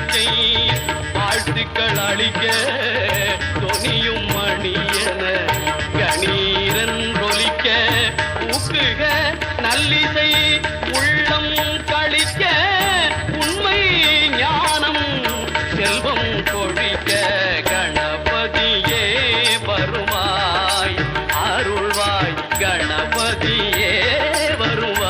எண்ணிக்கை வாழ்த்துக்கள் அளிக்க தொனியும் மணியன கணீரன் ஒலிக்க ஊக்குக நல்லிசை உள்ளம் கழிக்க உண்மை ஞானம் செல்வம் கொழிக்க கணபதியே வருவாய் அருள்வாய் கணபதியே வருவாய்.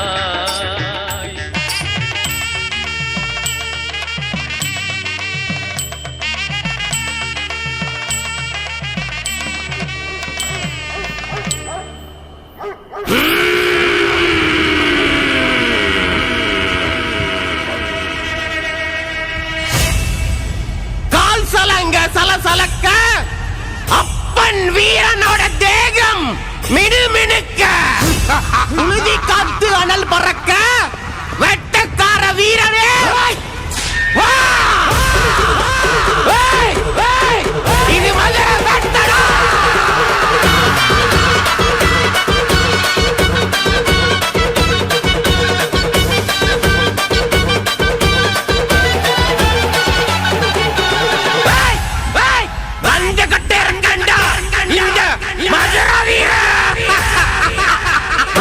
கால் சலங்க சலசலக்க அப்பன் வீரனோட தேகம் மினுமினுக்க உழுதி காத்து அனல் பறக்க வெட்டக்கார வீரனே வா! இது மதுரை வெட்டடா. வந்த கட்டேரங்கண்டா இந்த மதுரை வீரன்.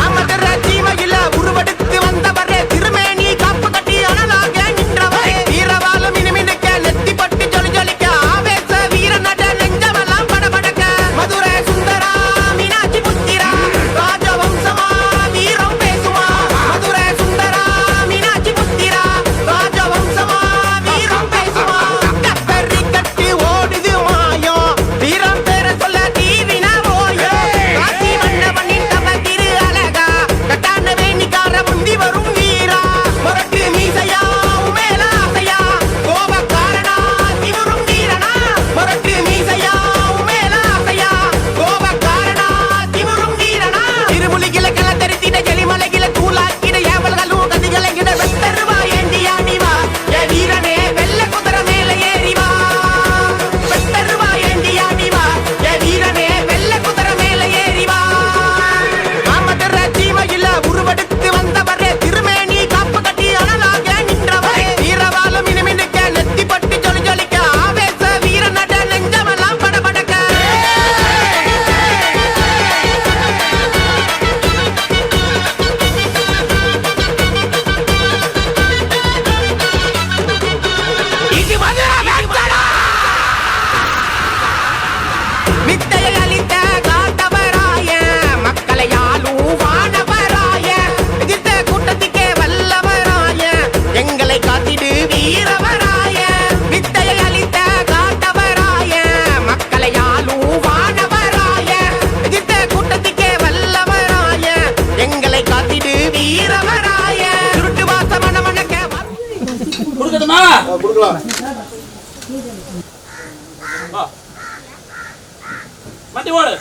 மதுரை ஜீவையில உருவெடுத்து வந்தவரே திருமேனி காப்பு கட்டி அனலாக நின்றவரே வீரவாலும் இனிமினுக்க நெத்தி பட்டு ஜொலி ஜொலிக்க ஆவேச வீர நட நெஞ்சமெல்லாம் படபடக்க மதுரை சுந்தரா மீனாட்சி புத்திரா ராஜவம்சமா வீரம் பேசுமா மதுரை சுந்தரா மீனாட்சி புத்திரா ராஜவம்சமா வீரம் பேசுமா கப்பரி கட்டி ஓடுது மாயம் வீரம் பேர சொல்ல தீவினா ஓயோ காசி மன்னவனின் தவ திரு அழகா கட்டான வேணிக்கார முந்தி வரும் வீரா முரட்டு மீசையா உமேல ஆசையா கோபக்காரனா திமுரும் வீரனா முரட்டு மீசையா உமேல ஆசையா கோபக்காரனா திமுரும் வீரனா திருமுலிகில கிளத்தரித்திட ஜெலிமலைகில தூளாக்கிட ஏவல்களும் கதிகளைகிட வெட்டருவா ஏண்டியா நீவா ஏ வீரனே வெள்ள குதிரை மேல ஏறிவா வெட்டருவா ஏண்டியா நீவா ஏ வீரனே வெள்ள குதிரை மேல ஏறிவா மதுரை ஜீவையில உருவெடுத்து வந்தவரே திருமேனி காப்பு கட்டி அனலாக நின்றவரே வீரவாலும் இனிமினுக்க நெத்தி பட்டு ஜொலி ஜொலிக்க ஆவேச வீர நட நெஞ்சமெல்லாம் படபடக்க இது மதுரை வெட்டடா. வித்தையை அளித்த காத்தவராய மக்களை ஆளும் வானவராய எதிர்த்த கூட்டத்துக்கே வல்லவராய எங்களை காத்திடு வீரவராய வித்தையை அளித்த காத்தவராய மக்களை ஆளும் வானவராய எதிர்த்த கூட்டத்துக்கே வல்லவராய எங்களை காத்திடு வீரவராய சுருட்டு வாச மனமணக்க கொடுக்கட்டுமா? கொடுக்கலாம். வா. மாட்டி ஓடு.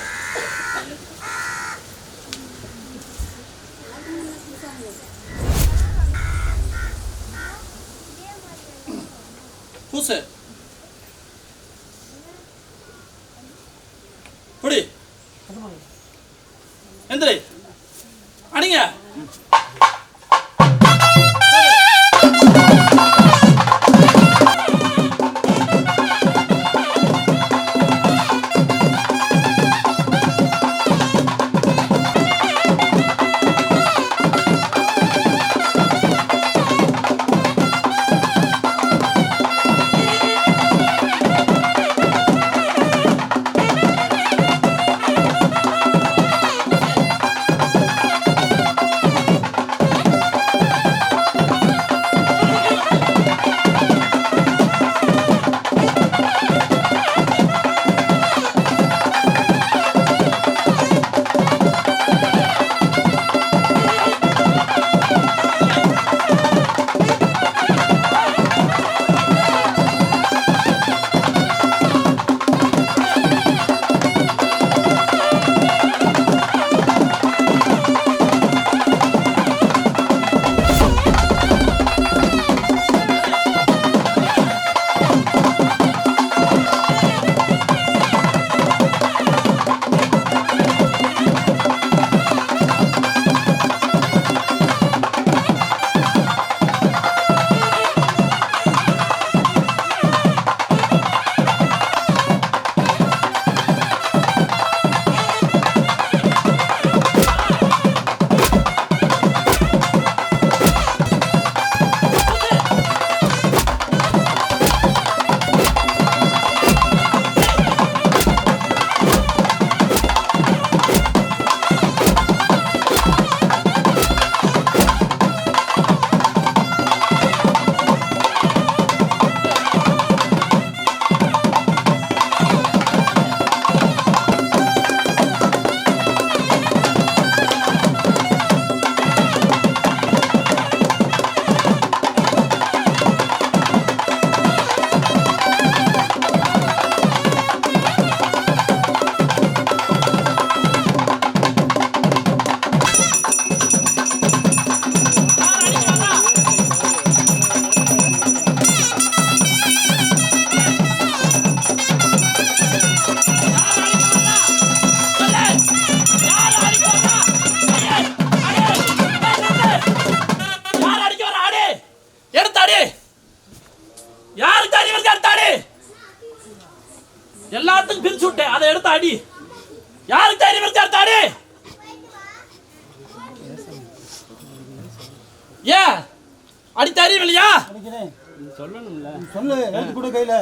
பூசு. புடி. எந்திரி. அடிங்க. சொல்லு எடுத்து கொடு கையில.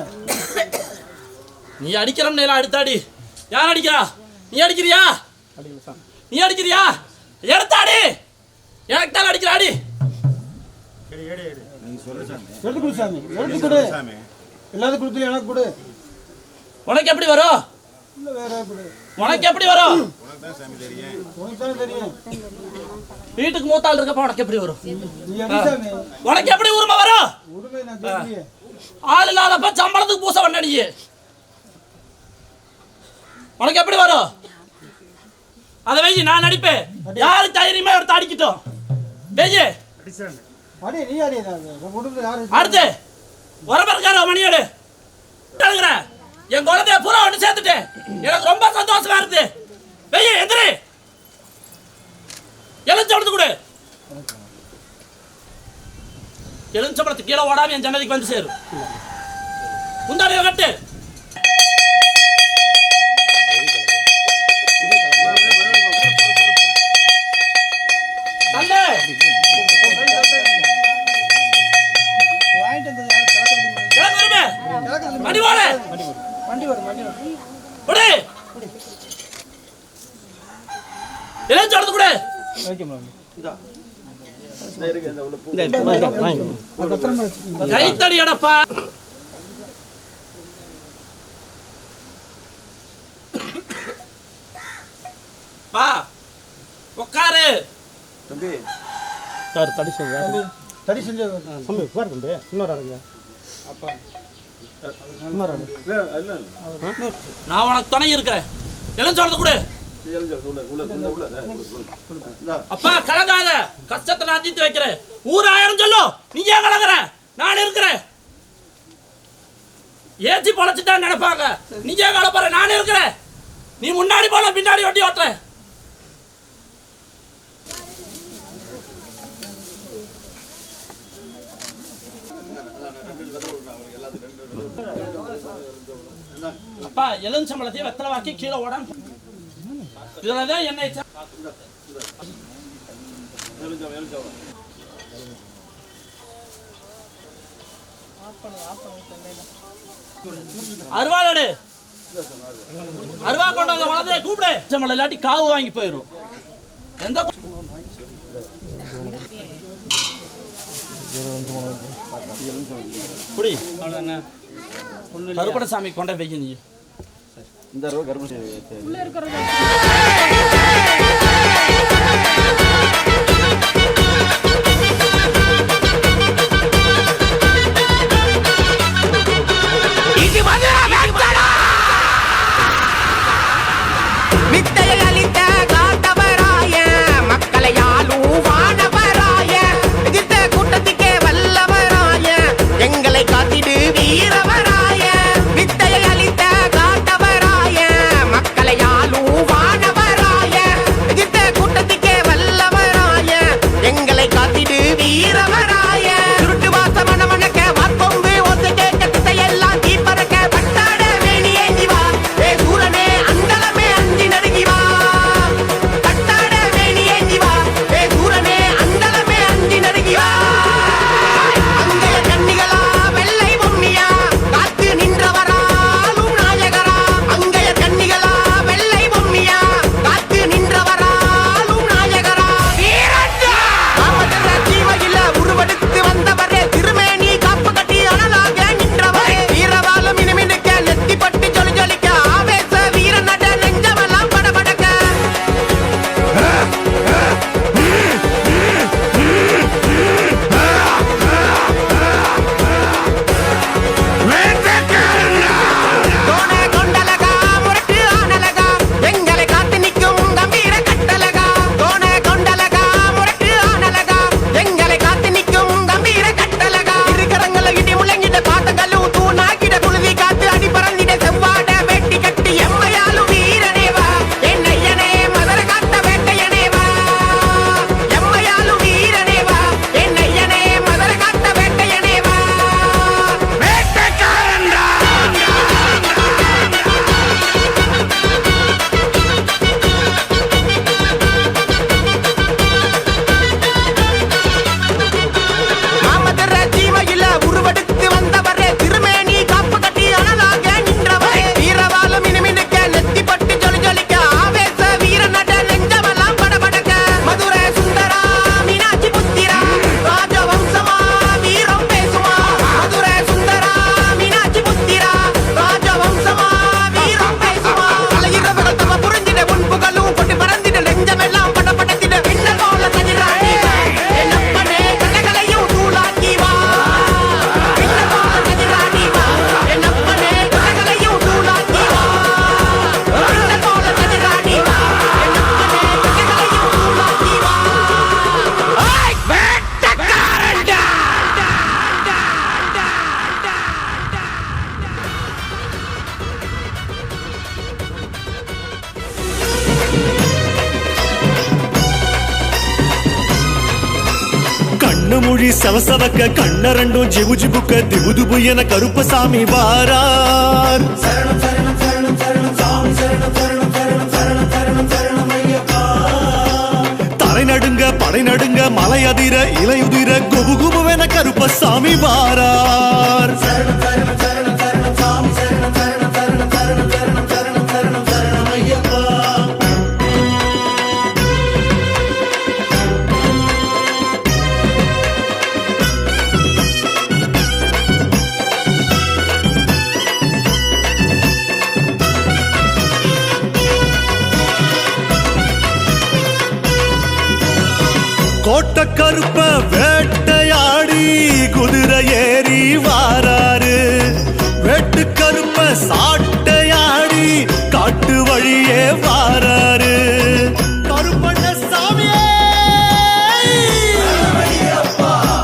நீ அடிக்கிறோம் நேரம் அடுத்தாடி. யார் அடிக்கிறா? நீ அடிக்கிறியா? நீ அடிக்கிறியா? எடுத்தாடி. எனக்கு தான் அடிக்கிறாடி. எடுத்து கொடு சாமி, எடுத்து கொடு. எல்லாத்துக்கும் கொடுத்து எனக்கு கொடு. உனக்கு எப்படி வரும்? இல்ல வேற கொடு. உனக்கு எப்படி வரும்? உனக்கு தானே தெரியும். வீட்டுக்கு மூத்தாள் இருக்கப்ப உனக்கு எப்படி வரும்? நீ அடி சாமி. உனக்கு எப்படி உரிமை வரும்? உரிமை நான் தெரியலையே. ஆள் இல்லாதப்ப சம்பளத்துக்கு பூச வந்த நீ. உனக்கு எப்படி வரும்? அதை வெயி, நான் நடிப்பேன். யாரு தைரியமா எடுத்து அடிக்கட்டும். வெயி அடி நீ அடி. கொடுத்து யாரு? அடுத்து வரப்பருக்கார மணியோடு என் குழந்தைய பூரா ஒன்று சேர்த்துட்டேன். எனக்கு ரொம்ப சந்தோஷமா இருக்கு. வெய்ய எதிரி எலுமிச்சம்பழத்து கொடு. எலுமிச்சம்பழத்து கீழே ஓடாம என் ஜன்னதிக்கு வந்து சேரும். முந்தாடிய கட்டு. மணி வாழ வண்டி வரும் வண்டி வரும். கொடு. எலுமிச்சம்பழத்து கொடு. கைத்தடி அடப்பா. பா உட்காரு. தம்பி சார் தடி செஞ்சு தடி செஞ்சு தம்பி உட்கார் தம்பி. இன்னொரு ஆளுங்க அப்பா இன்னொரு ஆளு. நான் உனக்கு துணை இருக்கிறேன். எலுமிச்சம்பழத்து கொடு. அப்பா கலங்காத. கஷ்டத்தை நான் தீர்த்து வைக்கிறேன். ஊர் ஆயிரம் சொல்லும். நீ ஏன் கலங்குற? நான் இருக்கிறேன். ஏச்சி பொழைச்சுட்டான்னு நினைப்பாங்க. நீ ஏன் கலப்புற? நான் இருக்கிறேன். நீ முன்னாடி போல பின்னாடி வண்டி ஓட்டுற. அப்பா எலுமிச்சம்பழத்தையும் வெத்தலை வாக்கி கீழே ஓடாம இதுலதான் என்னை அருவாடு அருவா கொண்டு வந்த குழந்தைய கூப்பிடு. எலுமிச்சம்பழம் இல்லாட்டி காவு வாங்கி போயிடும். எந்த குடி கருப்பணசாமி கொண்ட வைக்க நீ. இந்த ரூபா கருப்பணசாமி இது வித்தையை அளித்த காத்தவராய மக்களை யாழும் வானவராய எதிர்த்த கூட்டத்துக்கே வல்லவராய எங்களை காத்திடு வீரவராய வித்தையை அளித்த காத்தவராய மக்களை யாழும் வானவராய கண்ணு மொழி சவசவக்க கண்ண ரெண்டும் ஜிபு ஜிபுக்க திபு திபு என கருப்பசாமி வாரார். சரணம் சரணம் சரணம் சரணம் சாமி சரணம் சரணம் சரணம் சரணம் சரணம் சரணம் ஐயப்பா. தரை நடுங்க படை நடுங்க மலை அதிர இலையுதிர குபு குபுவென கருப்பசாமி வாரார். சரணம் சரணம் சரணம் சரணம் சாமி சரணம் சரணம் சரணம் சரணம் சரணம் சரணம் சரணம் சரணம் ஐயப்பா. கோட்ட கருப்ப வேட்டையாடி குதிரை ஏறி வாராரு. வெட்டு கருப்ப சாட்டையாடி காட்டு வழியே வாராரு. கருப்பண்ண சாமியே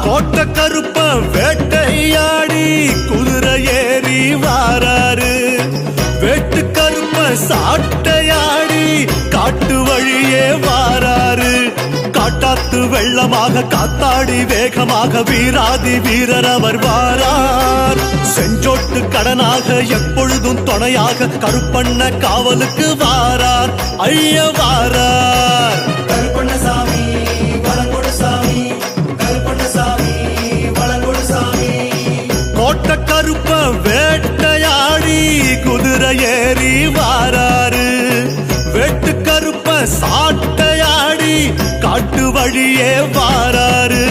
கோட்ட கருப்ப வேட்டையாடி குதிரை ஏறி வாராரு. வெட்டு கருப்ப சாட்டையாடி காட்டு வழியே வாராரு. காட்டாத்து வெள்ளமாக காத்தாடி வேகமாக வீராதி வீரர் அவர் வாரார். செஞ்சோட்டு கடனாக எப்பொழுதும் துணையாக கருப்பண்ண காவலுக்கு வாரார். ஐய வாரார். கருப்பண்ணசாமி வளங்கொடு சாமி கருப்பண்ணசாமி வளங்கொடு சாமி. கோட்ட கருப்ப வேட்டையாடி குதிரை ஏறி வாராரு. வெட்டு கருப்ப சாட்டையாடி காட்டு வழியே வாராரு.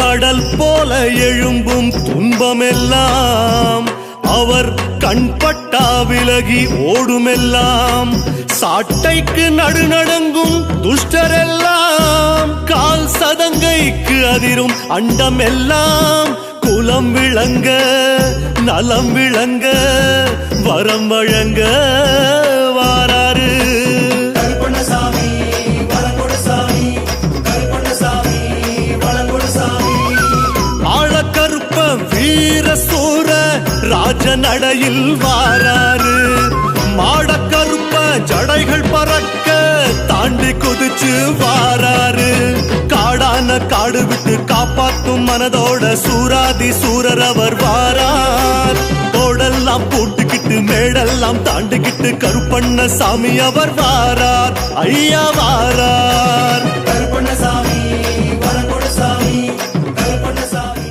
கடல் போல எழும்பும் துன்பமெல்லாம் அவர் கண்பட்டா விலகி ஓடுமெல்லாம். சாட்டைக்கு நடுநடுங்கும் துஷ்டரெல்லாம் கால் சதங்கைக்கு அதிரும் அண்டமெல்லாம். குலம் விளங்க நலம் விளங்க வரம் வழங்க வாராரு. கருப்பண்ணசாமி வளங்கொடு சாமி கருப்பண்ணசாமி வளங்கொடு சாமி. ஆழக்கருப்ப வீர சூர ராஜ நடையில் வாராரு. மாடக்கருப்ப ஜடைகள் பறக்க தாண்டி குதிச்சு வாராரு. காடான காடு விட்டு காப்பாத்தும் மனதோட சூராதி சூரர் அவர் வாரார். தோடெல்லாம் போட்டுக்கிட்டு மேடெல்லாம் தாண்டிக்கிட்டு கருப்பண்ண சாமி அவர் வாரார். ஐயா வாரார். கருப்பண்ணசாமி வளங்கொடு சாமி கருப்பண்ணசாமி.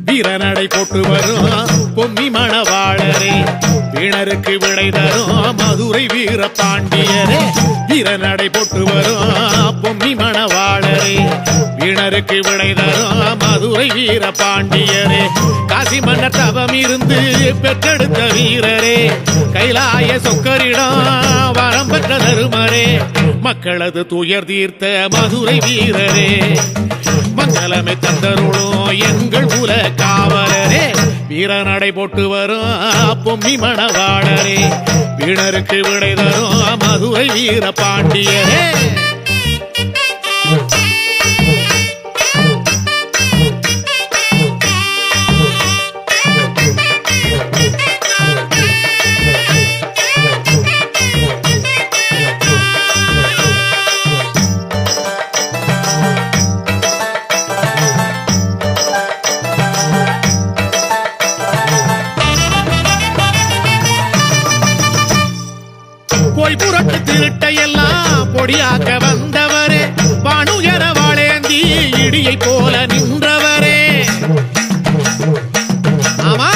வீரநடை போட்டு வரும் பொம்மி மணவாளரே. வீணருக்கு விடை தரும் மதுரை வீர பாண்டியரே. வீரநடை போட்டு வரும் பொம்மி மணவாளரே. வீணருக்கு விடை தரும் மதுரை வீர பாண்டியரே. காசி மன்னர் தவம் இருந்து பெற்றெடுத்த வீரரே. கைலாய சொக்கரிடம் வரம் பெற்ற தருமரே. மக்களது துயர் தீர்த்த மதுரை வீரரே. மங்களமே தந்தருளும் எங்கள் குல காவலரே. வீரநடை போட்டு வரும் பொம்மி மணவாளரே. வீணருக்கு விடை தரும் மதுரை வீர பாண்டியரே. போய் புரட்டு திருட்டையெல்லாம் பொடியாக்க வந்தவரே. வானுயர வாழேந்தி இடியை போல நின்றவரே. ஆமா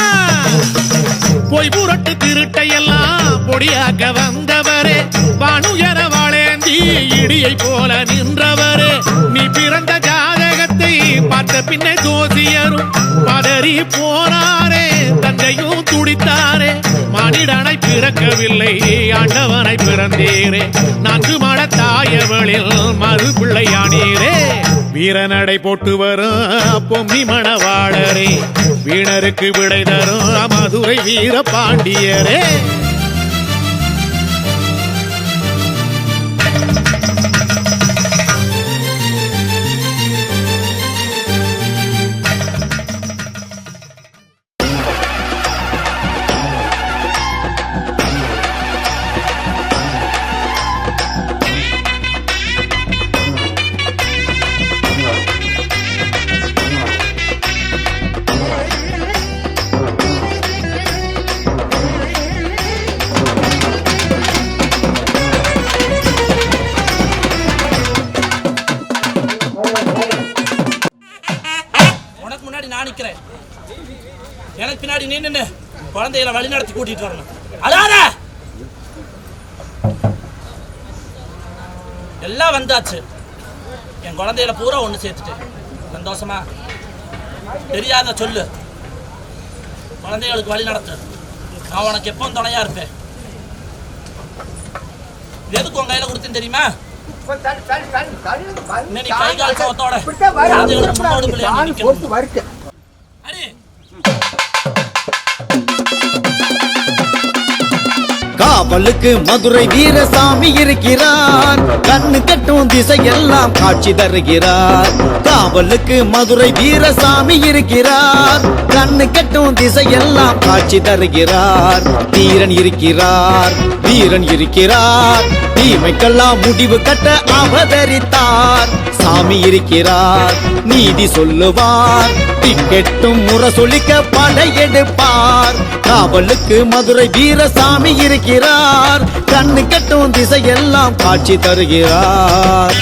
போய் புரட்டு திருட்டையெல்லாம் பொடியாக்க வந்தவரே. வானுயர வாழேந்தி இடியை போல நின்றவரே. நீ பிறந்த ஜாதகத்தை பார்த்த பின்ன ஜோசியரும் பதறி கதறி போனாரே தந்தையும் துடித்தாரே மனிதனை பிறக்கவில்லை ஆண்டவனை பிறந்தீரே 4 மட தாயவளில் மறு பிள்ளையானீரே வீரநடை போட்டு வரும் பொம்மி மணவாளரே வீணருக்கு விடை தரும் மதுரை வீர பாண்டியரே உனக்கு முன்னாடி நான் நிக்கிறேன், எனக்கு பின்னாடி நீ நின்னு குழந்தைகளை வழி நடத்தி கூட்டிட்டு வரணும். அதான எல்லாம் வந்தாச்சு, என் குழந்தைகளை பூரா ஒண்ணு சேர்த்துட்டேன். சந்தோஷமா? தெரியாத சொல்லு, குழந்தைகளுக்கு வழி நடத்து. நான் உனக்கு எப்பவும் துணையா இருப்பேன். எதுக்கு உன் கையில கொடுத்தேன்னு தெரியுமா? நீ கை கால் சோத்தோட குழந்தைகளுக்கு முன்னோடு பிள்ளையா நிக்கணும். அடி காவலுக்கு மதுரை வீரசாமி இருக்கிறார், கண்ணு கட்டும் திசையெல்லாம் காட்சி தருகிறார். காவலுக்கு மதுரை வீரசாமி இருக்கிறார், கண்ணு கட்டும் திசையெல்லாம் காட்சி தருகிறார். வீரன் இருக்கிறார், வீரன் இருக்கிறார், தீமைக்கெல்லாம் முடிவு கட்ட அவதரித்தார். சாமி இருக்கிறார், நீதி சொல்லுவார், திக்கெட்டும் முரசொலிக்க படையெடுப்பார். காவலுக்கு மதுரை வீரசாமி இருக்கிறார், கண்ணு கட்டும் திசையெல்லாம் காட்சி தருகிறார்.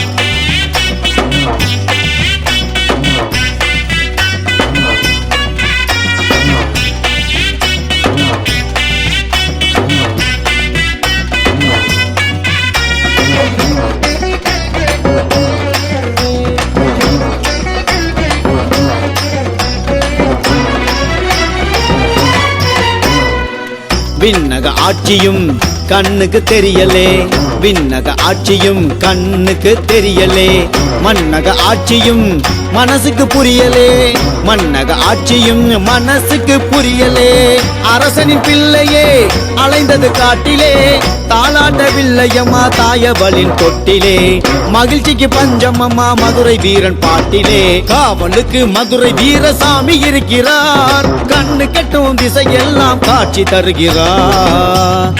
விண்ணக ஆட்சியும் கண்ணுக்கு தெரியலே, விண்ணக ஆட்சியும் கண்ணுக்கு தெரியலே, மண்ணக ஆட்சியும் மனசுக்கு புரியலே, மண்ணக ஆட்சியும் மனசுக்கு புரியலே. அரசனின் பிள்ளையே அலைந்தது காட்டிலே, தாளாட்டவில்லையம்மா தாயவளின் தொட்டிலே, மகிழ்ச்சிக்கு பஞ்சமம்மா மதுரை வீரன் பாட்டிலே. காவலுக்கு மதுரை வீரசாமி இருக்கிறார், கண்ணு கட்டும் திசையெல்லாம் காட்சி தருகிறார்.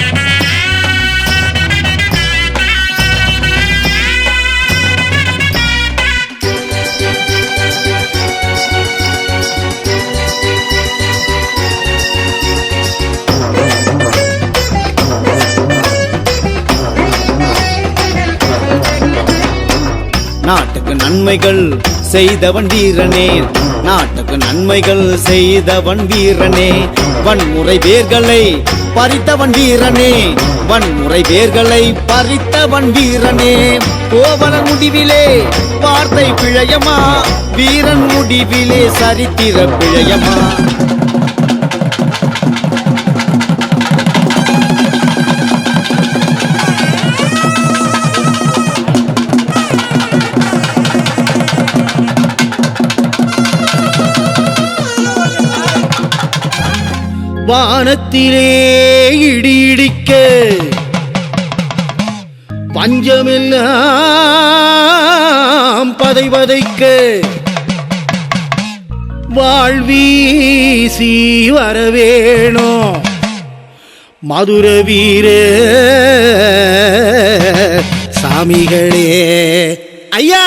நாட்டுக்கு நன்மைகள் செய்தவன் வீரனே, நாட்டுக்கு நன்மைகள் செய்தவன் வீரனே, வன்முறை வேர்களை பறித்தவன் வீரனே, வன்முறை வேர்களை பறித்தவன் வீரனே. கோவலன் முடிவிலே வார்த்தை பிழையமா, வீரன் முடிவிலே சரித்திர பிழையமா. வானத்திலே இடி இடிக்க பஞ்சமெல்லாம் பதை பதைக்க, வாழ்வீசி வரவேணும் மதுர வீர சாமிகளே. ஐயா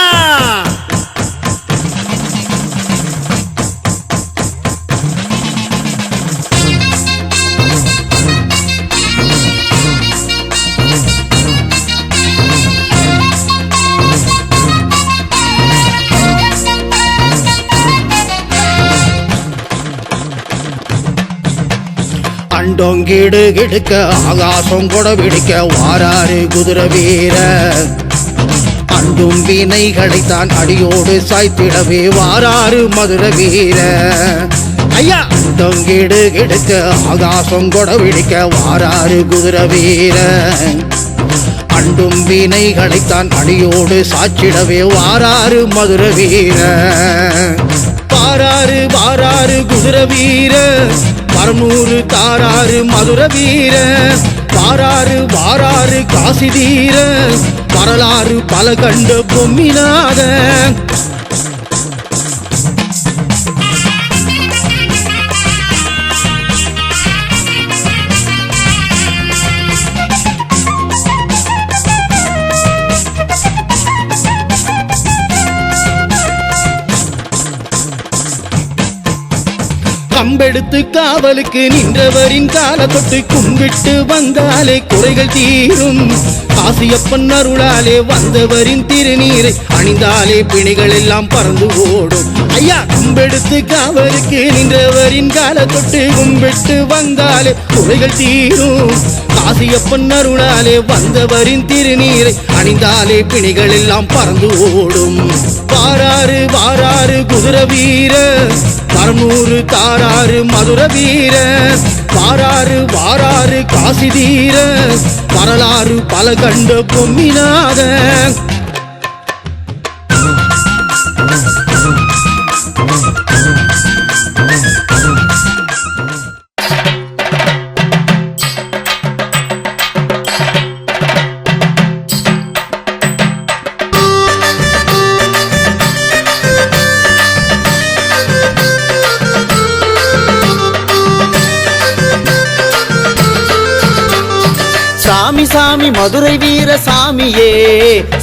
அண்டோங்கிடு கிடுக்க ஆகாசம் கொட விடுக்க வாராறு குதிரை வீர, அண்டும் வினைகளைத்தான் அடியோடு சாய்த்திடவே வாராறு மதுர வீர. ஐயா தொங்கிடு கிடுக்க ஆகாசம் கொட பிடிக்க வாராரு குதிரை வீரன் அண்டும் வினைகளைத்தான் அடியோடு சாச்சிடவே வாராரு மதுரை வீரன் வாராரு வாராரு குதிரை வீரன் பரநூறு தாராரு மதுரை வீரன் வாராரு வாராரு காசி தீரன் வரலாறு பல கண்ட பொம்மிநாதன் கம்பெடுத்து காவலுக்கு நின்றவரின் கால தொட்டு கும்பிட்டு வந்தாலே குறைகள் தீரும் காசியப்பன் அருளாலே வந்தவரின் திருநீரை அணிந்தாலே பிணிகள் எல்லாம் பறந்து ஓடும் ஐயா கம்பெடுத்து காவலுக்கு நின்றவரின் கால தொட்டு கும்பிட்டு வந்தாலே குறைகள் தீரும் காசியப்பன் அருளாலே வந்தவரின் திருநீரை அணிந்தாலே பிணிகள் எல்லாம் பறந்து ஓடும் வாராரு வாராரு குதிரை வீரன் பரநூறு தாராரு மதுரை வீரன் வாராரு வாராரு காசி தீரன் வரலாறு பல கண்ட பொம்மிநாதன் சாமி சாமி மதுரை வீர சாமியே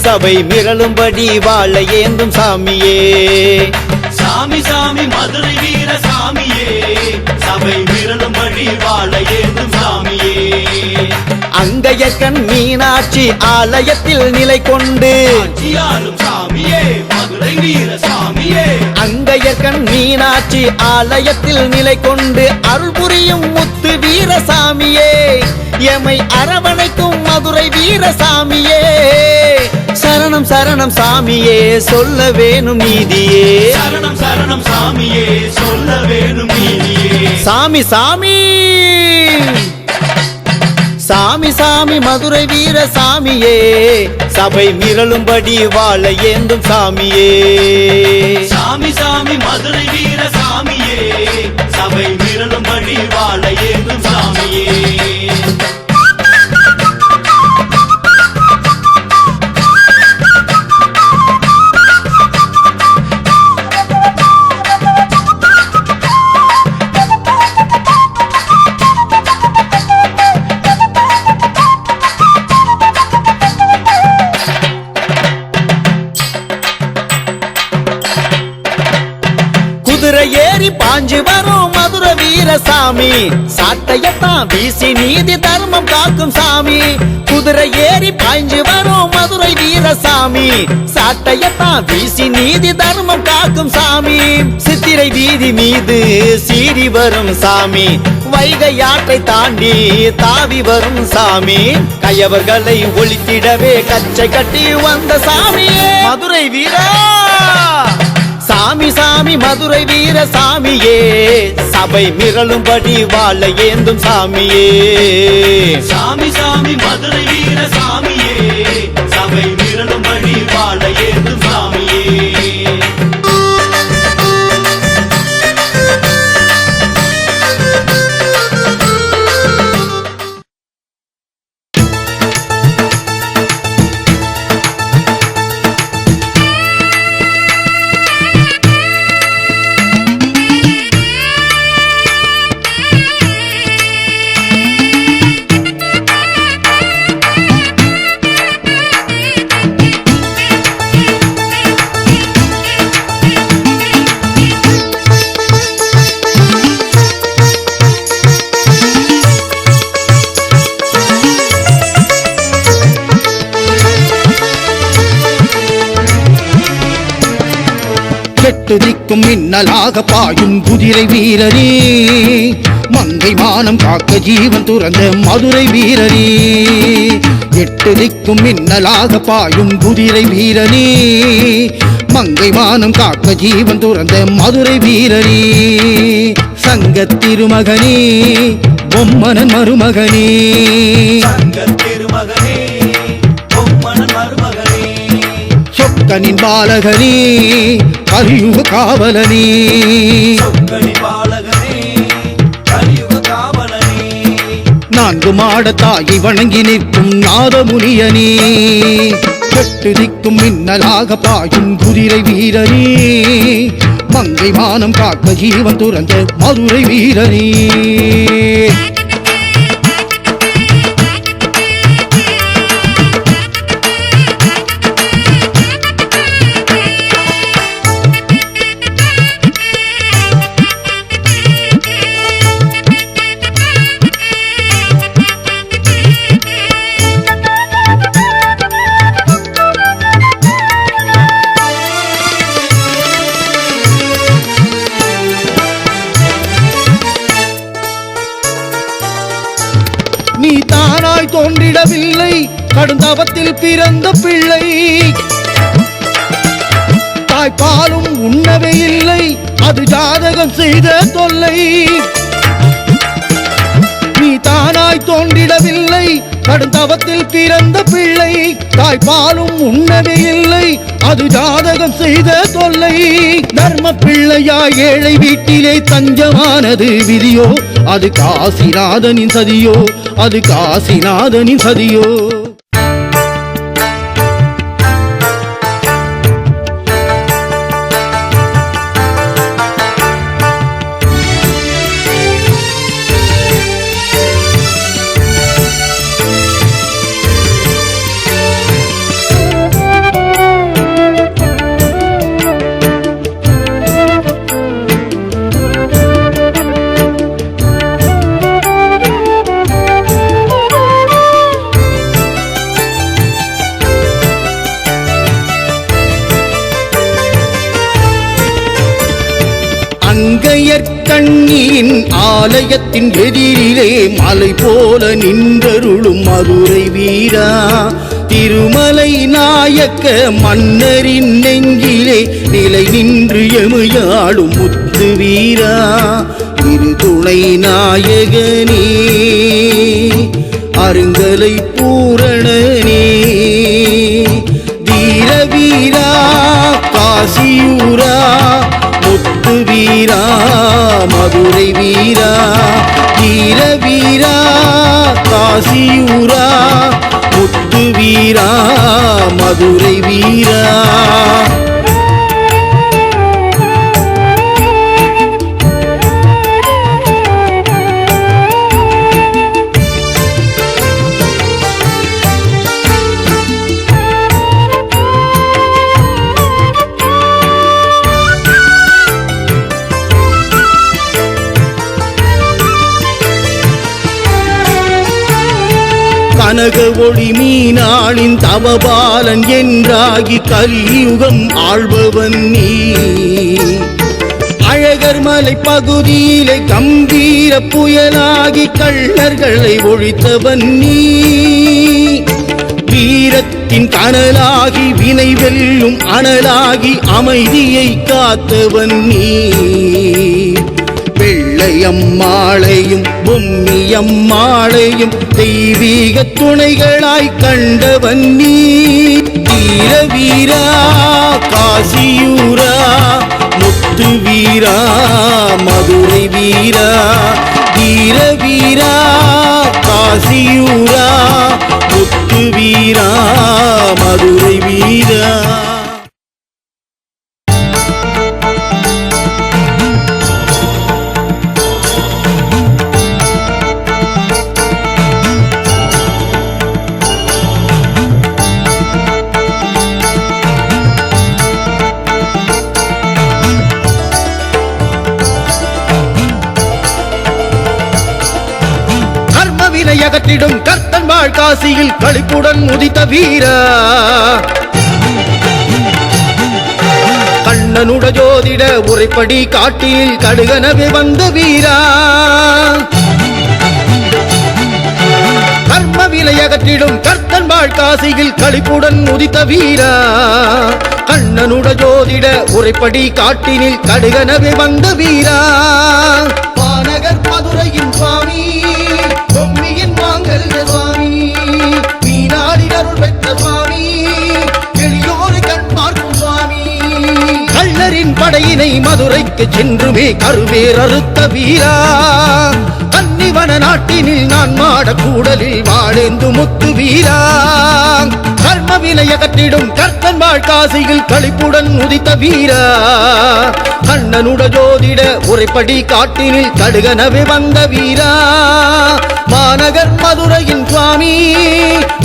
சபை மிரளும்படி வாழ ஏந்தும் சாமியே சாமி சாமி மதுரை வீர சாமியே சபை விரலும்படி வாழ ஏந்தும் சாமியே அங்கையக்கண் மீனாட்சி ஆலயத்தில் நிலை கொண்டு ஆட்சியாரும் சாமியே மதுரை வீர சாமியே அங்கையக்கண் மீனாட்சி ஆலயத்தில் நிலை கொண்டு அருள் புரியும் முத்து வீரசாமியே எமை அரவணைக்கும் மதுரை வீரசாமியே சரணம் சரணம் சாமியே சொல்ல வேணும் நீதியே சரணம் சரணம் சாமியே சொல்ல வேணும் நீதியே சாமி சாமி சாமி சாமி மதுரை வீர சாமியே சபை மிரளும்படி வாழ ஏந்தும் சாமியே சாமி சாமி மதுரை வீர சாமியே சபை விரலும்படி வாழ ஏந்தும் சாமியே குதிரை ஏறி பாஞ்சு வரும் மதுரை வீரசாமி சாட்டையத்தான் வீசி நீதி தர்மம் காக்கும் சாமி குதிரை ஏறி பாய்ஞ்சு வரும் மதுரை வீரசாமி சாட்டையத்தான் வீசி நீதி தர்மம் காக்கும் சாமி சித்திரை வீதி மீது சீறி வரும் சாமி வைகை ஆற்றை தாண்டி தாவி வரும் சாமி கையவர்களை ஒழித்திடவே கச்சை கட்டி வந்த சாமியே மதுரை வீரா சாமி சாமி மதுரை வீர சாமியே சபை மிரளும்படி வாழ ஏந்தும் சாமியே சாமி சாமி மதுரை வீர சாமியே சபை விரலும்படி வாழ ஏந்தும் சாமியே எட்டு திக்கும் மின்னலாக பாயும் குதிரை வீரரே மங்கை மானம் காக்க ஜீவன் துறந்த மதுரை வீரரே எட்டு திக்கும் மின்னலாக பாயும் குதிரை வீரரே மங்கை மானம் காக்க ஜீவன் துறந்த மதுரை வீரரே சங்க திருமகனே பொம்மனன் மருமகனே சொக்கனின் பாலகனே கலியுக காவலனே நான்கு மாட தாயை வணங்கி நிற்கும் நாதமுனியனே எட்டு திக்கும் மின்னலாக பாயும் குதிரை வீரனே மங்கை மானம் காக்க ஜீவன் துறந்த மதுரை வீரனே நீ தானாய் தோன்றிடவில்லை கடுந்தவத்தில் பிறந்த பிள்ளை தாய்ப்பாலும் உண்ணவே இல்லை அது ஜாதகம் செய்த தொல்லை நீ தானாய் தோன்றிடவில்லை கடுந்தவத்தில் பிறந்த பிள்ளை தாய்ப்பாலும் உண்ணவே இல்லை அது ஜாதகம் செய்த தொல்லை தர்ம பிள்ளையாய் ஏழை வீட்டிலே தஞ்சமானது விதியோ அது காசிநாதனின் சதியோ அது காசிநாதனின் சதியோ கண்ணியின் ஆலயத்தின் எதிரிலே மலை போல நின்றருளும் மதுரை வீரா திருமலை நாயக்க மன்னரின் நெஞ்சிலே நிலை நின்று எமையாடும் முத்து வீரா இரு துணை நாயகனே அருங்கலை பூரணனே தீர வீரா காசியூரா முத்து வீரா மதுரை வீரா தீர வீரா காசியூரா முத்து வீரா மதுரை வீரா கனக ஒளி மீனாளின் தவபாலன் என்றாகி கலியுகம் ஆள்பவன் நீ அழகர் மலை பகுதியிலே கம்பீர புயலாகி கள்ளர்களை ஒழித்தவன் நீ வீரத்தின் கனலாகி வினை வெல்லும் அனலாகி அமைதியை காத்தவன் நீ வெள்ளையம்மாளையும் பொம்மியம்மாளையும் தெய்வீக துணைகளாய் கண்டவன் நீ தீர வீரா காசியூரா முத்து வீரா மதுரை வீரா தீர வீரா காசியூரா முத்து வீரா மதுரை வீரா அகற்றிடும் கர்த்தன் வாழ் காசியில் களிப்புடன் உதித்த வீரா கண்ணனுட ஜோதிட உரைப்படி காட்டில் கடுகனவே வந்த வீரா கர்ம விலை அகற்றிடும் கர்த்தன் வாழ் காசியில் களிப்புடன் உதித்த வீரா கண்ணனுட ஜோதிட உரைப்படி காட்டினில் கடுகனவே வந்த வீரா கள்ளரின் படையினை மதுரைக்கு சென்றுமே கருவேர் அறுத்த வீரா கன்னிவன நாட்டினில் நான் மாட கூடலில் வாழேந்து முத்து வீரா கர்ம வினை அகற்றிடும் கர்த்தன் வாழ்காசியில் களிப்புடன் உதித்த வீரா கண்ணனுட ஜோதிட உரைப்படி காட்டினில் கடுகனவே வந்த வீரா மாநகர் மதுரையின் சுவாமி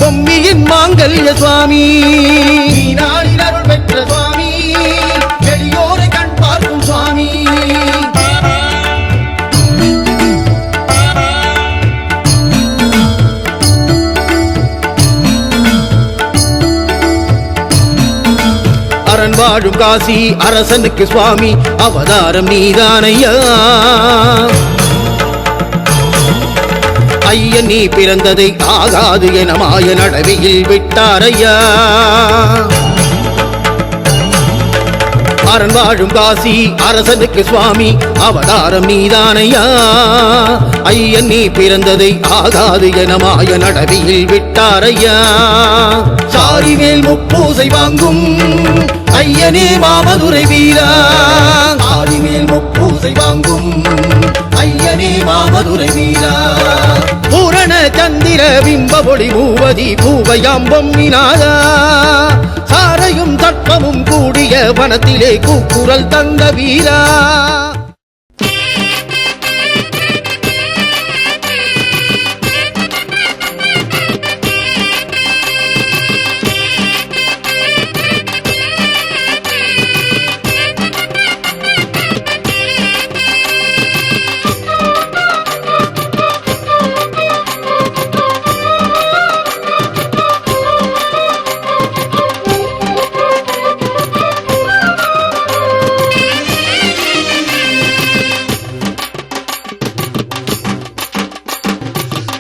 பொம்மியின் மாங்கல்ய சுவாமி நாளின் அருள் பெற்ற சுவாமி வெளியோரை கண் பார்க்கும் சுவாமி அரண் வாழும் காசி அரசனுக்கு சுவாமி அவதாரம் நீதானையா ஐயன் நீ பிறந்ததை ஆகாது என மாய நடவையில் விட்டாரையா அரண் வாழும் காசி அரசனுக்கு சுவாமி அவதாரம் நீதானையா ஐயன் நீ பிறந்ததை ஆகாது என மாய நடவையில் விட்டாரையா சாரிவேல் முப்பூசை வாங்கும் ஐயனே மாமதுரை வீரா சாரிவேல் முப்பூசை வாங்கும் ஐயனே மாமதுரை வீரா பூரண சந்திர பிம்ப ஒளி மூவதி பூவையாம் பொம்மினாதா சாரையும் தட்பமும் கூடிய வனத்திலே கூக்குரல் தந்த வீரா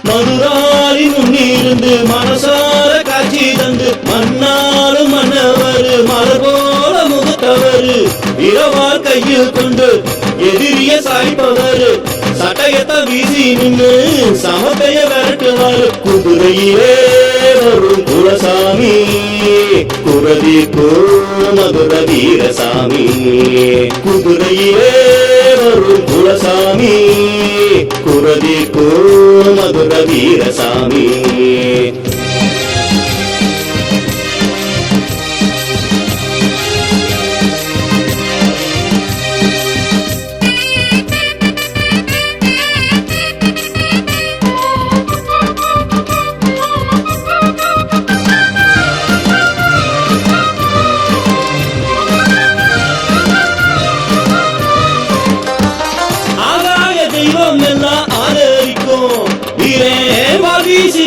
மதுராரி முன்னிருந்து மனசார காட்சி தந்து மன்னாலும் மன்னவர் மலர் போல முகத்தவர் இரவார் கையில் கொண்டு எதிரிய சாய்ப்பவர் சட்டயத்தை வீசி நின்று சமத்தைய விரட்டுவார் குதிரையிலே வரும் குலசாமி குரதிக்கோ மதுர வீரசாமி குதிரையிலே வரும் குலசாமி குரதிக்கோ மதுர வீரசாமி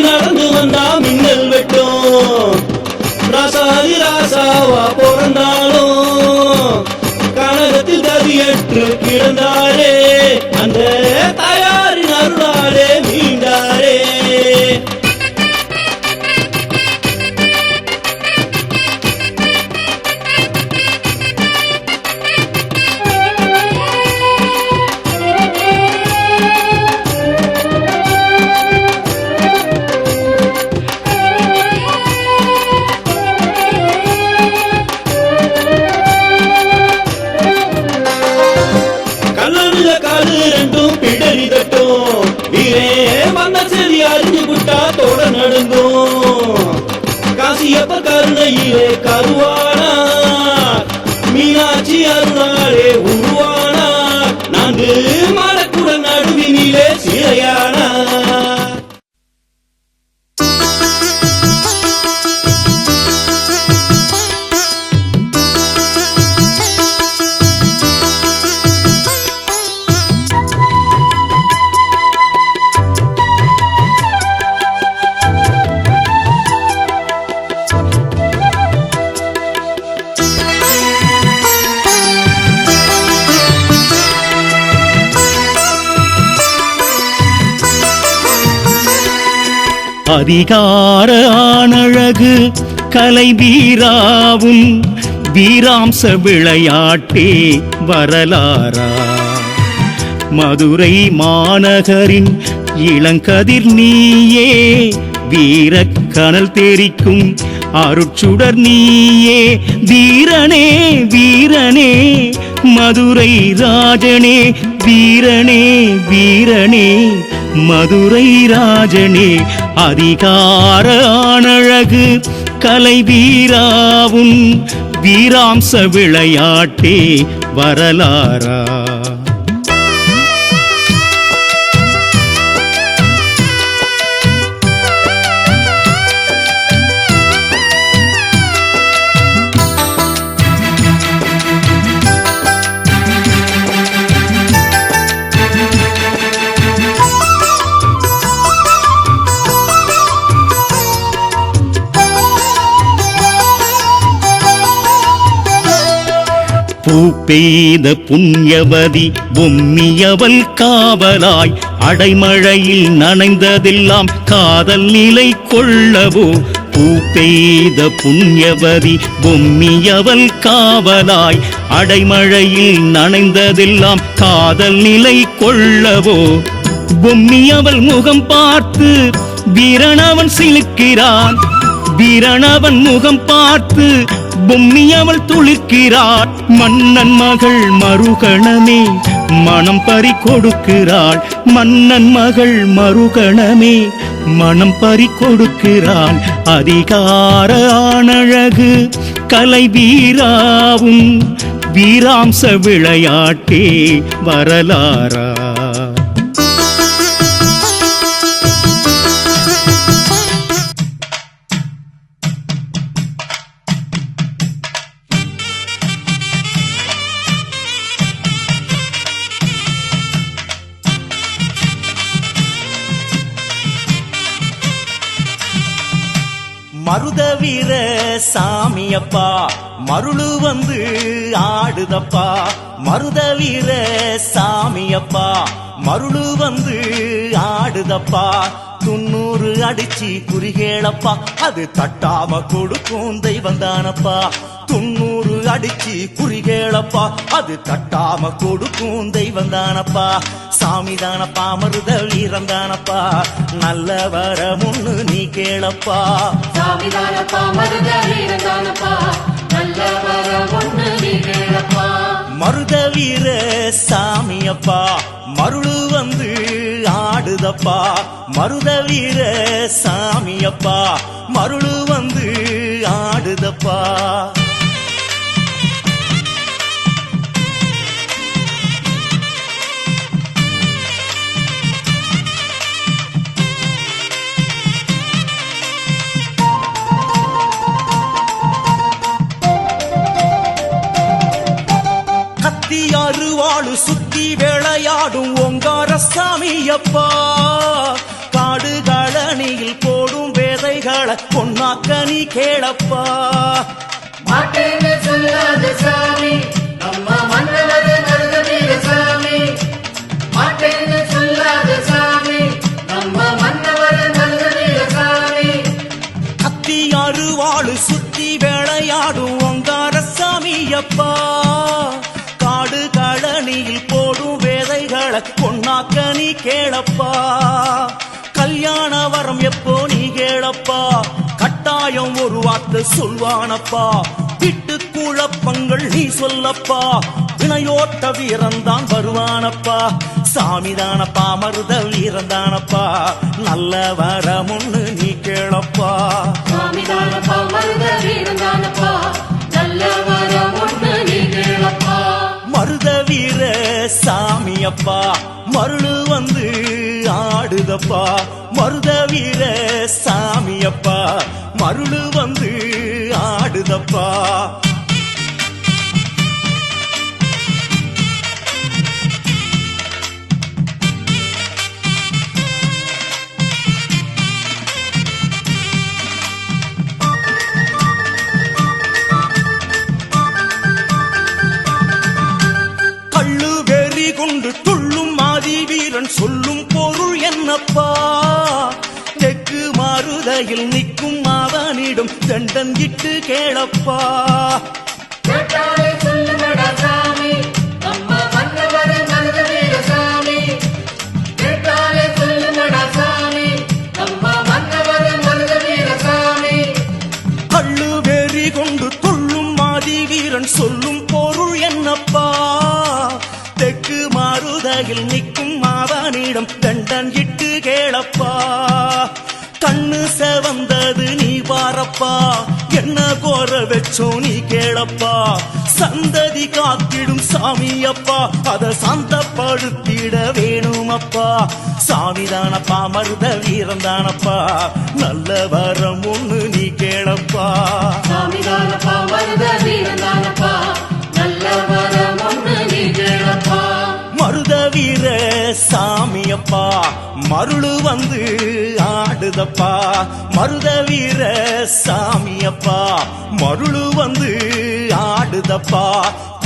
நடந்து வந்தா மின்னல் வெட்டும் ராசாதி ராசாவா பிறந்தாலும் கனகத்தில் கதியற்று கிடந்தாரே அந்த தாயாரின் அருளாலே மீண்டாரே காசியப்ப கருணையிலே கருவானார் மீனாட்சி அருளாலே உருவானார் நான்கு மலக்குடன் நடுவினிலே சிறையானார் அதிகார ஆனழகு கலை வீராவும் வீராம்ச விளையாட்டே வரலாறா மதுரை மாநகரின் இளங்கதிர் நீயே வீரக்கனல் தெரிக்கும் அருட்சுடர் நீயே வீரனே வீரனே மதுரை ராஜனே வீரனே வீரனே மதுரை ராஜனே அதிகார ஆணழகு கலை வீராவும் வீராம்ச விளையாட்டே வரலாறா பூ பெய்த புண்ணியவதி பொம்மியவள் காவலாய் அடைமழையில் நனைந்ததெல்லாம் காதல் நிலை கொள்ளவோ பூ பெய்த புண்ணியவதி பொம்மியவள் காவலாய் அடைமழையில் நனைந்ததெல்லாம் காதல் நிலை கொள்ளவோ பொம்மியவள் முகம் பார்த்து வீரனவன் சிலுக்கிறான் வீரனவன் முகம் பார்த்து பொம்மியவள் துளிக்கிறாள் மன்னன் மகள் மறுகணமே மனம் பறி கொடுக்கிறாள் மன்னன் மகள் மறுகணமே மனம் பறி கொடுக்கிறாள் அதிகார ஆணழகு கலை வீராவும் வீராம்ச விளையாட்டே வரலாறா மருத வீர சாமியப்பா மருளு வந்து ஆடுதப்பா மருத வீர சாமியப்பா மருளு வந்து ஆடுதப்பா 90 அடிச்சு குறிகேளப்பா அது தட்டாம கொடுக்கும் தெய்வம் தானப்பா 90 அடிச்சு குறிகேளப்பா அது தட்டாம கொடுக்கும் தெய்வம் தானப்பா சாமி தானப்பா மருத வீரம் தானப்பா நல்ல வர முன்னு நீ கேளப்பா சாமி தானப்பா மருத வீரம் தானப்பா நல்ல வர முன்னு நீ கேளப்பா மருத வீர சாமியப்பா மருளு வந்து ஆடுதப்பா மருத வீர சாமியப்பா மருளு வந்து ஆடுதப்பா அருவாளு சுத்தி விளையாடும் ஓங்கார சாமியப்பா காடு களனியில் போடும் வேதைகளை பொன்னாக்க நீ கேளப்பா மாட்டேன்னு சொல்லாத சாமி நம்ம மன்னவர் மருத வீர சாமி மாட்டேன்னு சொல்லாத சாமி நம்ம மன்னவர் மருத வீர சாமி கத்தி அருவாளு சுத்தி விளையாடும் ஓங்கார சாமியப்பா காடு களனியில் போடும் வேதைகளை பொன்னாக்க நீ கேளப்பா கல்யாண வரம் எப்போ நீ கேளப்பா கட்டாயம் ஒரு வார்த்தை சொல்வானப்பா விட்டு குழப்பங்கள் நீ சொல்லப்பா வினையோட்ட வீரந்தான் வருவானப்பா சாமிதானப்பா மருத வீரந்தானப்பா நல்ல வர முன்னு நீ கேளப்பா சாமிதானப்பா மருத வீரந்தானப்பா நல்ல வர முன்னு நீ கேளப்பா மருத வீர சாமியப்பா மருளு வந்து ஆடுதப்பா மருத வீர சாமியப்பா மருளு வந்து ஆடுதப்பா சொல்லும் பொருள் என்னப்பா தெற்கு மாறுதையில் நிற்கும் அவனிடம் தண்டன் இட்டு கேளப்பா மருதையில் நிற்கும் அவனிடம் தண்டன் இட்டு கேளப்பா கண்ணு செவந்தது நீ பாரப்பா என்ன கோர வச்சோ நீ கேளப்பா சந்ததி காத்திடும் சாமியப்பா அத சாந்தப்படுத்திட வேணுமப்பா சாமிதானப்பா மருத வீரந்தானப்பா நல்ல வரம் ஒண்ணு நீ கேளப்பா சாமிதானப்பா மருத வீரந்தானப்பா நல்ல வரம் ஒண்ணு நீ கேளப்பா மருத வீர சாமியப்பா மருளு வந்து ஆடுதப்பா மருத வீர சாமியப்பா மருளு வந்து ஆடுதப்பா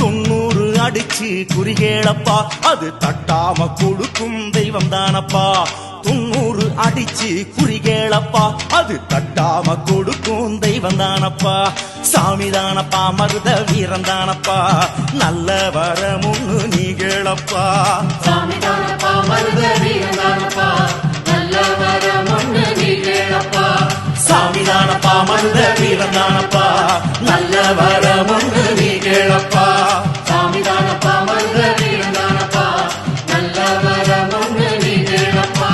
90 அடிச்சு குறிகேளப்பா அது தட்டாம கொடுக்கும் தெய்வம் தானப்பா 90 அடிச்சு குறிகேளப்பா அது தட்டாம கொடுக்கும் தெய்வம் தானப்பா சாமிதானப்பா மருத வீரந்தானப்பா நல்ல வரமுன்னு நீ கேளப்பா சாமிதானப்பா மருத வீரந்தானப்பா நல்ல வரம் ஒண்ணு நீ கேளப்பா சாமிதானப்பா மருத வீரந்தானப்பா நல்ல வரமுன்னு நீ கேளப்பா சாமிதானப்பா மருத வீரந்தானப்பா நல்ல வரம் ஒண்ணு நீ கேளப்பா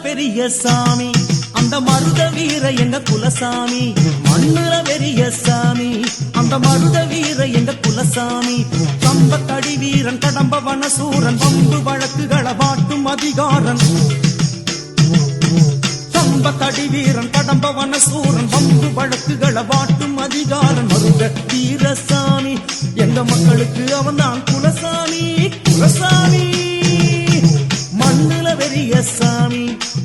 பெரிய சாமி அந்த மருத வீர எங்க குலசாமி மண்ணுல பெரிய சாமி அந்த மருத வீர எங்க குலசாமி கம்பத்தடி வீரன் கடம்ப வனசூரன் வம்பு வழக்குகளை பாட்டும் அதிகாரன் கம்பத்தடி வீரன் கடம்ப வனசூரன் வம்பு வழக்குகளை பாட்டும் அதிகாரன் மருத வீரசாமி எங்க மக்களுக்கு அவன் தான் குலசாமி குலசாமி மண்ணுல பெரிய சாமி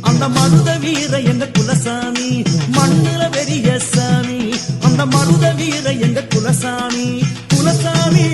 அந்த மருத வீர எங்க குலசாமி மண்ணுல பெரிய சாமி அந்த மருத வீர எங்க குலசாமி குலசாமி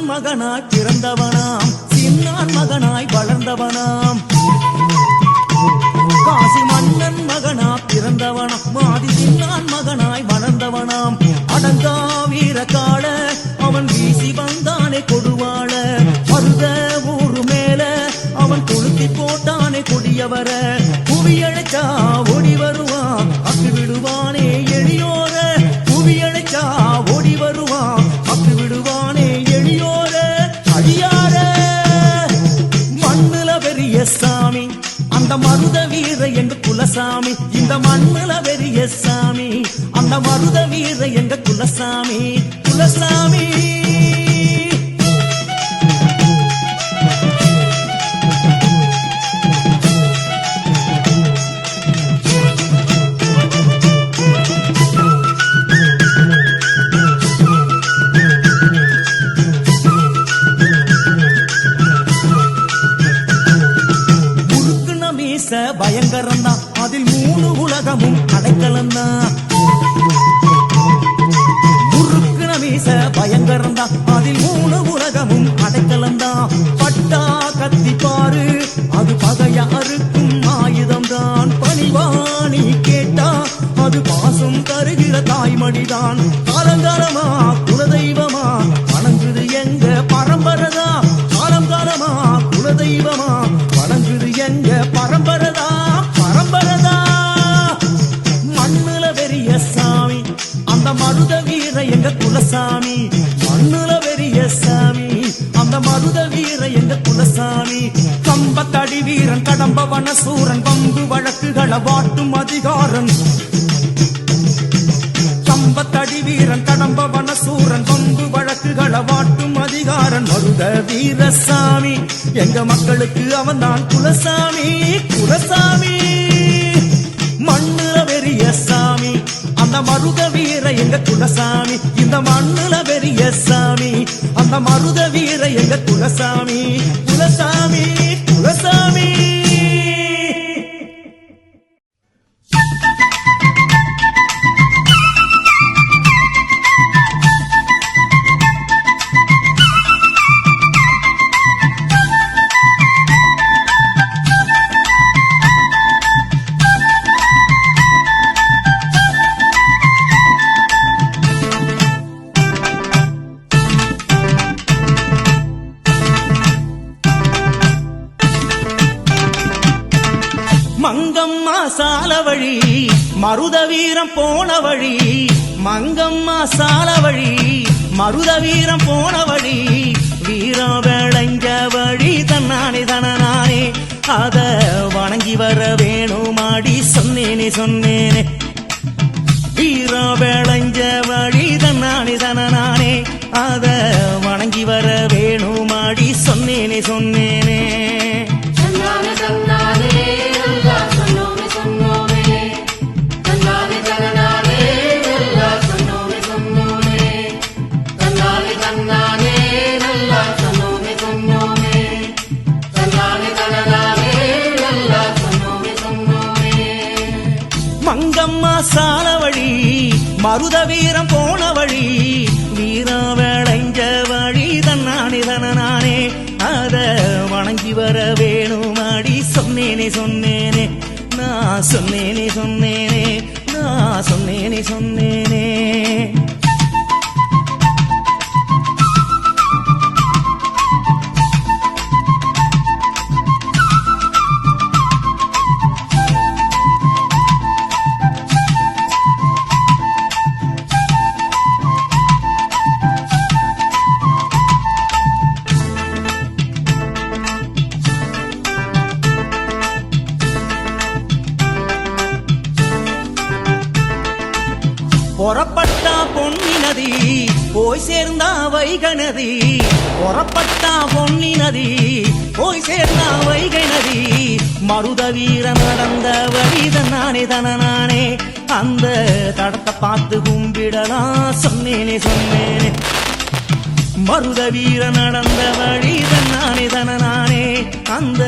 மகனாய் பிறந்தவனாம் சின்னான் மகனாய் வளர்ந்தவனாம் காசி மன்னன் மகனா பிறந்தவனாம் மாதி சின்னான் மகனாய் வளர்ந்தவனாம் அடங்கா வீர கால அவன் வீசி வந்தானே கொடுவாள மருத ஊரு மேல அவன் கொளுத்தி போட்டானே கொடியவர புவியழைச்சா ஓடி வருவான் அக்கு விடுவானே எளியோர புவியழைச்சா ஓடி வருவான் அக்கு விடுவானே எளியோர அடியார மண்ணுல பெரிய சாமி அந்த மருத வீர எங்க குலசாமி இந்த மண்ணுல பெரிய சாமி அந்த மருத வீர எங்க குலசாமி குலசாமி பயங்கரம் தான் அதில் 3 உலகமும் அடைக்கலம் தான் முறுக்குன மீச பயங்கரம் தான் அதில் 3 உலகமும் அடைக்கலம் தான் பட்டா கத்தி பாரு அது பகைய அறுக்கும் ஆயுதம் தான் பணிவாணி கேட்டா அது பாசம் தருகிற தாய்மடிதான் காலங்காலமா குலதெய்வமா வணங்குது எங்க பரம்பரதா காலங்காலமா குலதெய்வமா வணங்குது எங்க பரம்பரதா பரம்பரதா மண்ணுல பெரிய சாமி அந்த மருத வீர எங்க குலசாமி மண்ணுல பெரிய சாமி அந்த மருத வீர எங்க குலசாமி கம்பத்தடி வீரன் கடம்ப வனசூரன் வம்பு வழக்குகளை வாட்டும் அதிகாரன் கம்பத்தடி வீரன் கடம்ப வனசூரன் வம்பு வழக்குகளை வாட்டும் அதிகாரன் மருத வீரசாமி எங்க மக்களுக்கு அவன் தான் குலசாமி குலசாமி மண்ணுல பெரிய சாமி அந்த மருத வீர எங்க குலசாமி இந்த மண்ணுல பெரிய சாமி அந்த மருத வீர எங்க குலசாமி குல மங்கம்மா சால வழி மருத வீரம் போன வழி மங்கம்மா சால வழி மருத வீரம் போன வழி வீரம் விளைஞ்ச வழி தன்னானே தனநானே அத வணங்கி வர வேணுமாடி சொன்னேனே சொன்னேனே வீரம் விளைஞ்ச வழி தன்னானே தனநானே அத வணங்கி வர வேணுமாடி சொன்னேனே சொன்னேனே தன்னானே தன்னானே நல்லா சொன்னோமே சொன்னோமே தன்னானே தன்னானே நல்லா சொன்னோமே சொன்னோமே தன்னானே தன்னானே நல்லா சொன்னோமே சொன்னோமே தன்னானே தன்னானே நல்லா சொன்னோமே சொன்னோமே மங்கம்மா சால வழி மருத வீரம் போன வழி வீரம் விளைஞ்ச வழி தன்னானே தனநானே அத வணங்கி வர வேணுமாடி சொன்னேனே சொன்னேனே நான் சொன்னேனே சொன்னேனே நான் சொன்னேனே சொன்னேனே பொறப்பட்டா பொன்னி நதி போய் சேர்ந்தா வைகை நதி பொறப்பட்டா பொன்னி நதி போய் சேர்ந்தா வைகை நதி மருத வீர நடந்த வழிதன் நானே தனநானே அந்த தடத்தை பார்த்து கும்பிடலாம் சொன்னேனே சொன்னேனே மருத வீர நடந்த வழிதன் நானே தனநானே அந்த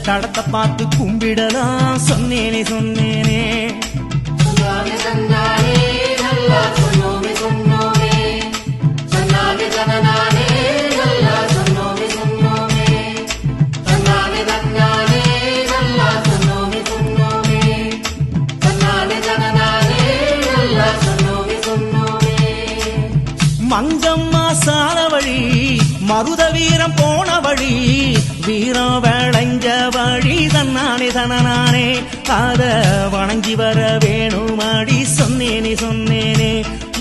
தடத்தை பார்த்து கும்பிடலாம் சொன்னேனே சொன்னேனே தன்னானே தன்னானே நல்லா சொன்னோமே சொன்னோமே தன்னானே தன்னானே நல்லா சொன்னோமே சொன்னோமே தன்னானே தன்னானே நல்லா சொன்னோமே சொன்னோமே தன்னானே தன்னானே நல்லா சொன்னோமே சொன்னோமே மங்கம்மா சால வழி மருத வீரம் போன வழி வீரம் விளைஞ்ச வழி தன்னானே தனநானே அத வணங்கி வர வேணுமாடி சொன்னேனே சொன்னேனே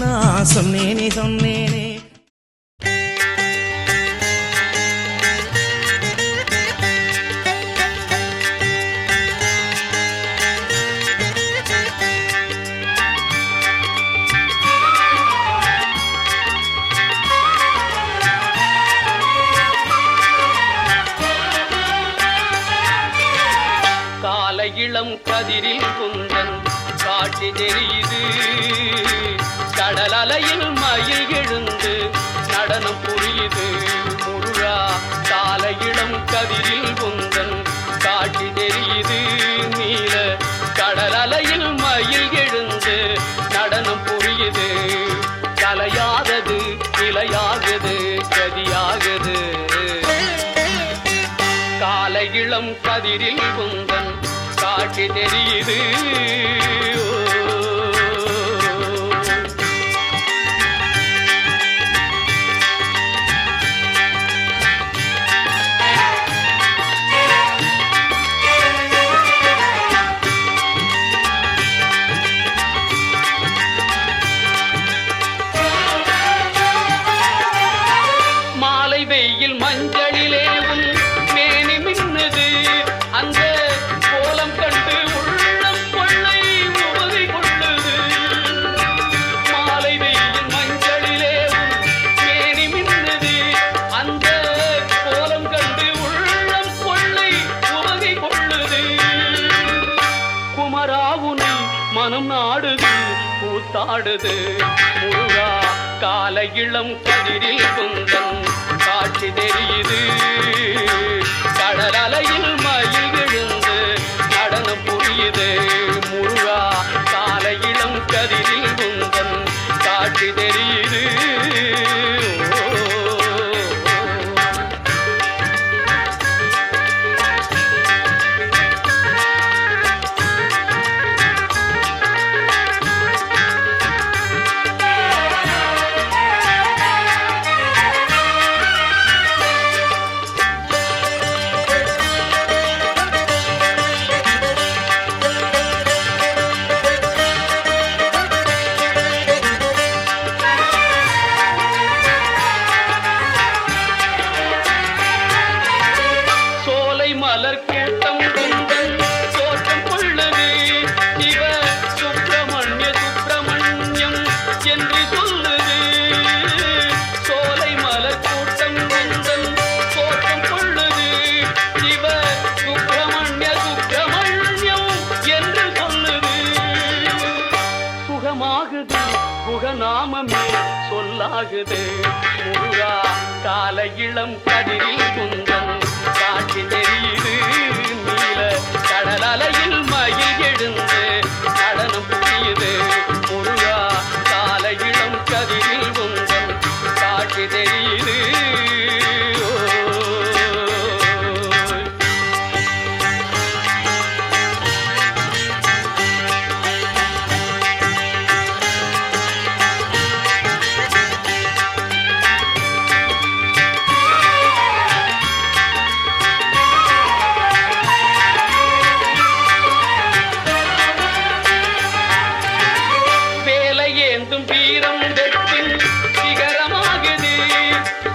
நான் சொன்னேனே சொன்னேனே இளம் கதிரில் குந்தன் காட்சி தெரியுது கடல் அலையில் மயில் எழுந்து நடனம் புரியுது முருகா கால இளம் கதிரில் குந்தன் காட்சி தெரியுது நீல கடல் அலையில் மயில் எழுந்து நடனம் புரியுது கலையாதது நிலையாகுது கதியாகுது கால இளம் கதிரில் குந்தன் காட்சி தெரியுது மாலை வெயில் மஞ்சளிலே உன் மேனி மின்னுது அந்த கோலம் கண்டு உள்ளம் கொள்ளை உவகை கொள்ளுது மாலை வெயில் மஞ்சளிலே உன் மேனி மின்னுது அந்த கோலம் கண்டு உள்ளம் கொள்ளை உவகை கொள்ளுது குமராவுனை மனம் நாடுது கூத்தாடுது முருகா கால இளம் கதிரில் குந்தன் காட்சி தெரியுது கடல் அலையில் மயில் விழுந்து நடனம் புரியுது முருகா கால இளம் கதிரில் குந்தன் காட்சி தெரியுது மலர் கூட்டம் கொண்டன் தோற்றம் கொள்ளுது சிவ சுப்பிரமணிய சுப்பிரமணியம் என்று சொல்லுது சோலை மலர் கூட்டம் கொண்டன் தோற்றம் கொள்ளுது சிவ சுப்பிரமணிய சுப்பிரமணியம் என்று சொல்லுது சுகமாகுது குகநாமமே சொல்லாகுது முருகா கால இளம் கதிரில் குந்தன் காட்சி தெரியுது நீல கடல் அலையில் மயில் எழுந்து நடனம் புரியுது முருகா கால இளம் கதிரில் குந்தன் காட்சி தெரியுது ஏந்தும் வீரம் வெற்றின் சிகரமாகுது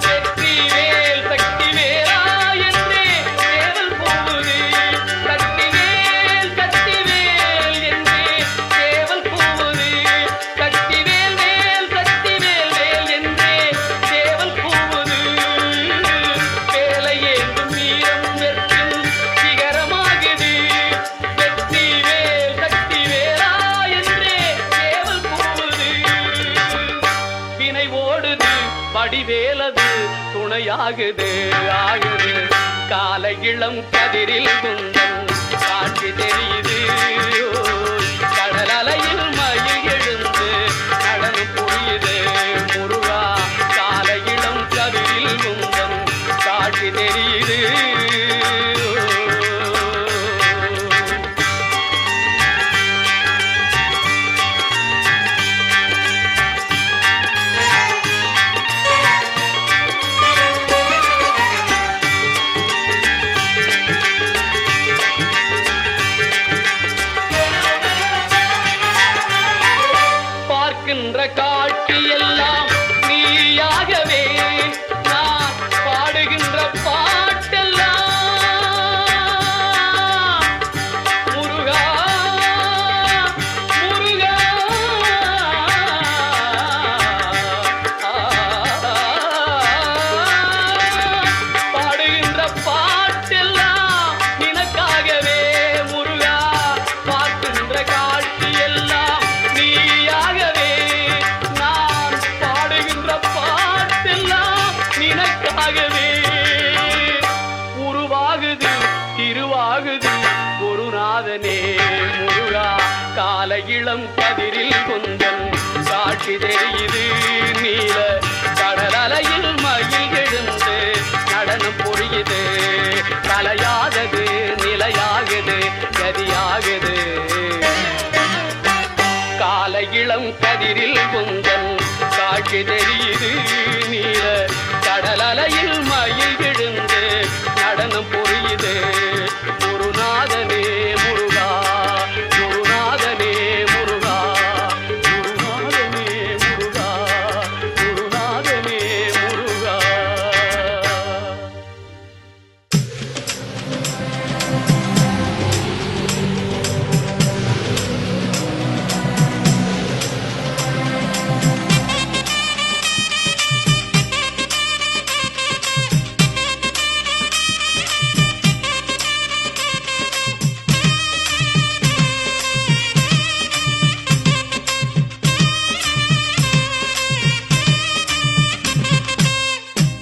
வெற்றி வேல் சக்தி வேலா என்றே சேவல் போகுது சக்தி வேல் என்றே சேவல் போகுது சக்தி வேல் சக்தி வேல் என்றே சேவல் போகுது வேலை ஏந்தும் வீரம் வெற்றின் சிகரமாகுது வெற்றி வேல் சக்தி வேலா என்றே சேவல் போகுது வினை ஓடுது வடிவேலது துணையாகுது ஆகுது கால இளம் கதிரில் குந்தன் காட்சி தெரியுது கடல் அலையில் மயில் எழுந்து நடனம் புரியுது முருகா கால இளம் கதிரில் குந்தன் காட்சி தெரியுது பார்க்கின்ற காட்சி எல்லாம் நீயாகவே நான் பாடுகின்ற பாட்டெல்லாம் முருகா முருகா பாடுகின்ற பாட்டெல்லாம் நினக்காகவே முருகா பார்க்கின்ற காட்சி எல்லாம் நீயாகவே நான் பாடுகின்ற பாட்டெல்லாம் நினக்காகவே உருவாகுது திருவாகுது குருநாதனே முருகா கால இளம் கதிரில் குந்தன் காட்சி தெரியுது நீல கடல் அலையில் மயில் எழுந்து நடனம் புரியுது கலையாகது நிலையாகுது கதியாகுது கால இளம் கதிரில் குந்தன் காட்சி தெரியுது நீல கடல் அலையில் மயில் எழுந்து நடனம் புரியுது குருநாதனே முருகா குருநாதனே முருகா குருநாதனே முருகா குருநாதனே முருகா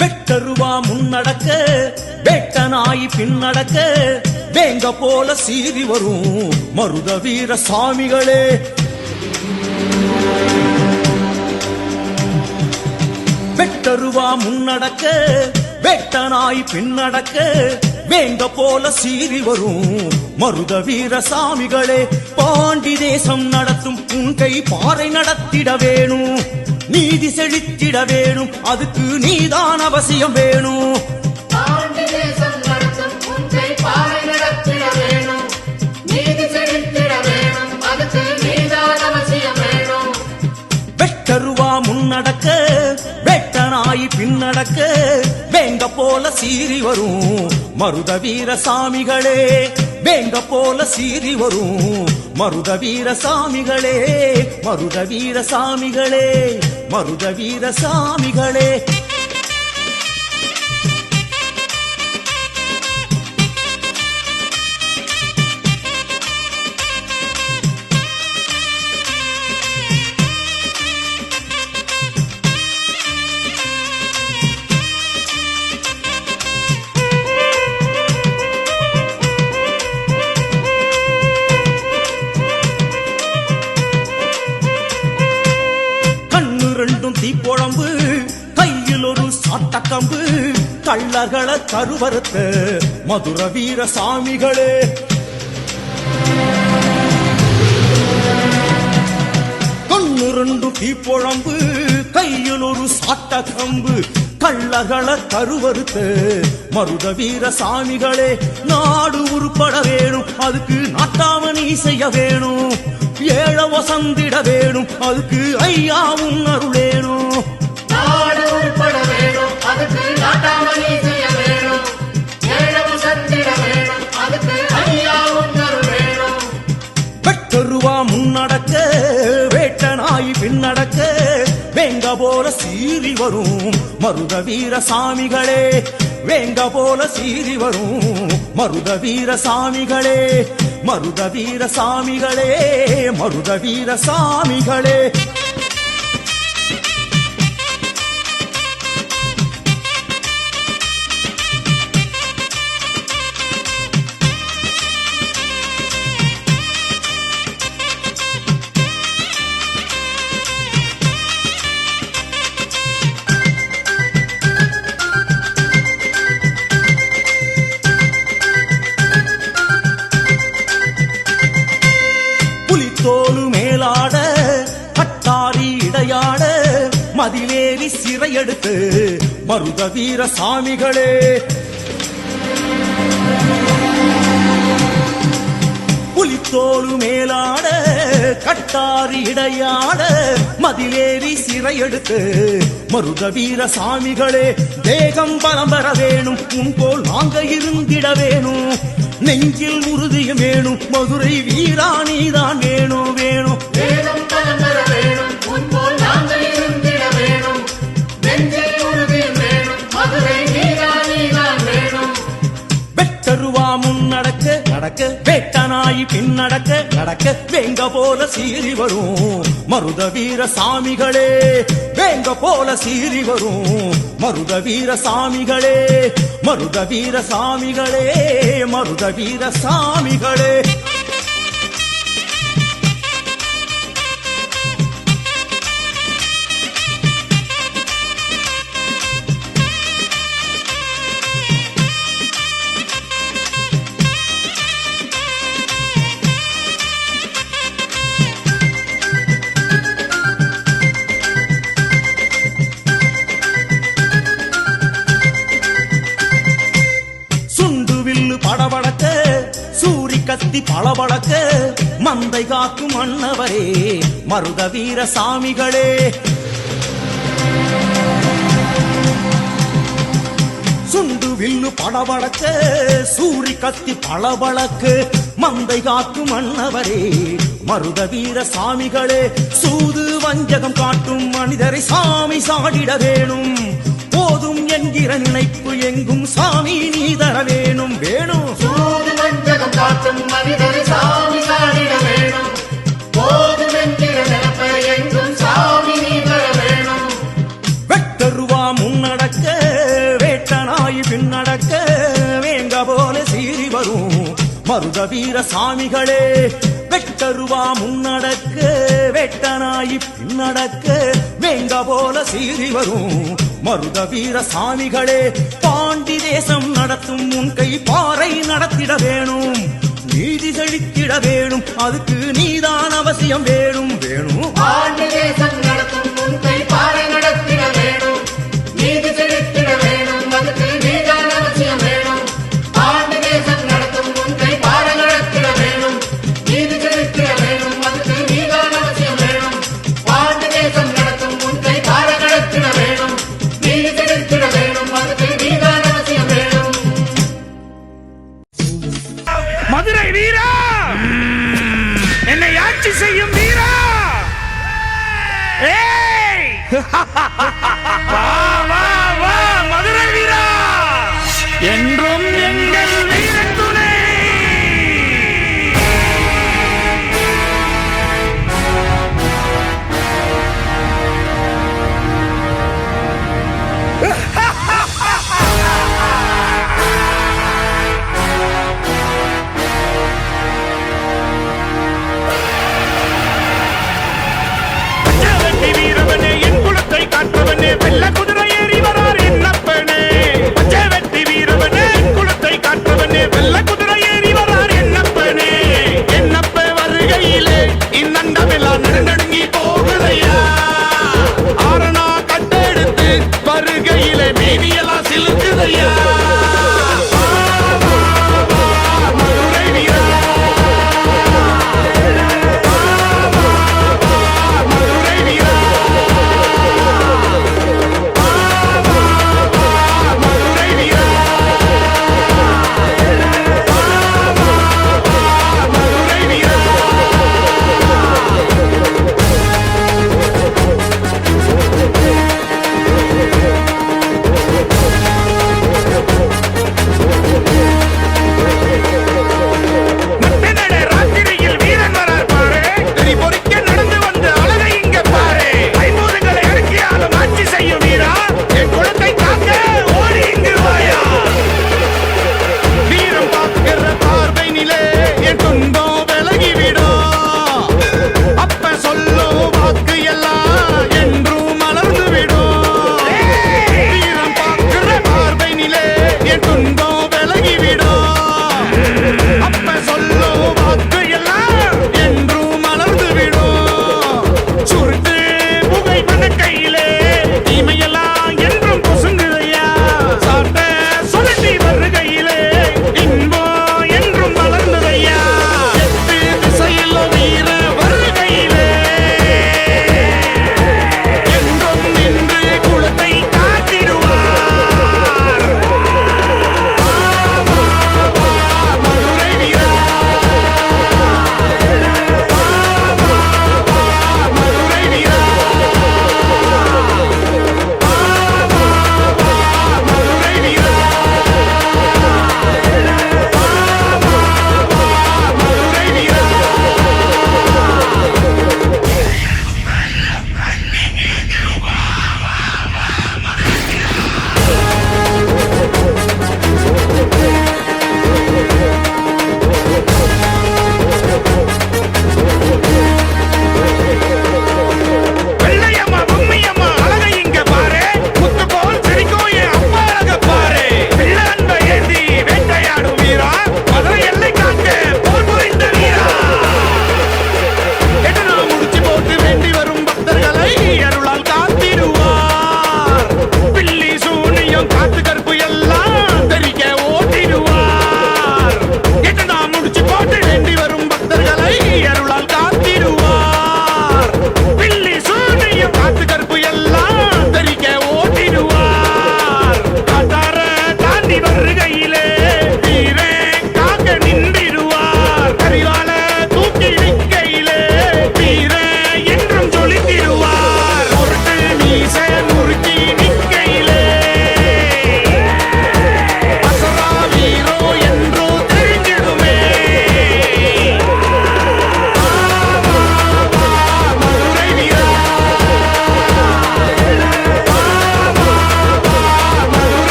வெட்டருவா முன்னடக்க வேட்டனாய் பின்னடக்க வேங்க போல சீறி வரும் மருத வீர சாமிகளே வெட்டருவா முன்னடக்க வேட்டனாய் பின்னடக்க வேங்க போல சீறி வரும் மருத வீர சாமிகளே பாண்டி தேசம் நடத்தும் உன் கை பாறை நடத்திட வேணும் நீதி செழித்திட வேணும் அதுக்கு நீதான் அவசியம் வேணும் பாண்டி தேசம் நடத்தும் உன்னை பாறை நடத்திட வேணும் நீதி செழித்திட வேணும் அதுக்கு நீதான் அவசியம் வேணும் வெட்டருவா முன்னடக்க வேட்டனாய் பின்னடக்க வேங்க போல சீறி வரும் மருத வீர சாமிகளே வேங்க போல சீறி வரும் மருத வீர சாமிகளே மருத வீர சாமிகளே மருத வீர சாமிகளே தீப்பொழம்பு கையில் ஒரு சாட்டக்கம்பு கள்ளர்களை கருவறுத்த மதுர வீர சாமிகளே கண்ணுரண்டு தீப்பொழம்பு கையில் ஒரு சாட்டக்கம்பு கள்ளர்களை கருவறுத்த மருத வீர சாமிகளே நாடு உருப்பட வேணும் அதுக்கு நாட்டாமணி செய்ய வேணும் ஏழ வசந்திட வேணும் அதுக்கு ஐயாவும் அருளேணும் நாடு உருப்பட வேணும் அதுக்கு நாட்டாமணி செய்ய வேணும் ஏழ வசந்திட வேணும் அதுக்கு ஐயாவும் அருளேணும் வெட்டருவா முன்னடக்க வேட்ட நாய் பின்னடக்க வேங்க போல சீறி வரும் மருத வீர சாமிகளே வேங்க போல சீறி வரும் மருத வீர சாமிகளே மருத வீர சாமிகளே மருத வீர சாமிகளே தோலு மேலாட கட்டாரி இடையாட மதிலேறி சிறையெடுத்து மருத வீர சாமிகளே புலித்தோலு மேலாட கட்டாரி இடையாட மதிலேறி சிறையெடுத்து மருத வீர சாமிகளே தேகம் பலம் பெற வேணும் உன் போல் நாங்க இருந்திட வேணும் நெஞ்சில் உறுதியும் வேணும் மதுரை வீரா நீதான் வேணும் வேணும் வேதம் பலம்பெற வேணும் உன் போல் நாங்கள் இருந்திட வேணும் நெஞ்சில் உறுதியும் வேணும் மதுரை வீரா நீதான் வேணும் வெட்டருவா முன்னடக்க நடக்க வேட்டனாயி பின்னடக்க நடக்க வேங்க போல சீறி வரும் மருத வீர சாமிகளே வேங்க போல சீறி வரும் மருத வீர சாமிகளே மருத வீர சாமிகளே மருத வீர சாமிகளே படபடக்க சூரி கத்தி பளபளக்க மந்தை காக்கும் மன்னவரே மருத வீர சாமிகளே சுண்டு வில்லு படபடக்க சூரி கத்தி பளபளக்க மந்தை காக்கும் மன்னவரே மருத வீர சாமிகளே சூது வஞ்சகம் காட்டும் மனிதரை சாமி சாடிட வேணும் போதும் என்கிற நினைப்பு எங்கும் சாமி நீ தர வேணும் வேணும் சூது வஞ்சகம் காட்டும் மனிதரை சாமி சாடிட வேணும் போதும் என்கிற நினைப்பை எங்கும் சாமி நீ தர வேணும் வெட்டருவா முன்னடக்க வேட்டனாய் பின்னடக்க வேங்க போல சீறி வரும் மருத வீர சாமிகளே வெட்டருவா முன்னடக்க வேட்டனாய் பின்னடக்க வேங்க போல சீறி வரும் மருத வீர சாமிகளே பாண்டி தேசம் நடத்தும் உன் கை பாறை நடத்திட வேணும் நீதி செழித்திட வேணும் அதுக்கு நீதான் அவசியம் வேணும் வேணும் பாண்டி தேசம் நடத்தும் உன் கை பாறை நடத்திட வேணும் நீதி செழித்திட வேணும் அதுக்கு நீதான் அவசியம் வேணும் பாண்டி தேசம் நடத்தும் உன் கை பாறை நடத்திட வேணும் நீதி செழித்திட வேணும் அதுக்கு நீதான் அவசியம் வேணும் பாண்டி தேசம் நடத்தும் உன் கை பாறை நடத்திட வேணும் நீதி செழித்திட வேணும் அதுக்கு நீதான் அவசியம் வேணும் மதுரை வீரா, என்னை ஆட்சி செய்யும் வீரா, ஏய் வா வா வா மதுரை வீரா, என்றும் எங்கள் வீரத்துணை. வீரவனே, என் குலத்தை காற்றவனே, வெள்ள குதிரை ஏறி வரார் என்னப்பனே. பச்சை வெட்டி வீரவனே, என் குலத்தை காற்றவனே, வெள்ள குதிரை ஏறி வரார் என்னப்பனே. என்னப்ப வருகையிலே இந்நண்டமெல்லாம் நடுநடுங்கி போகுதையா. ஆரணா கட்டெடுத்து வருகையிலே மீதியெல்லாம் சிலுக்குதையா.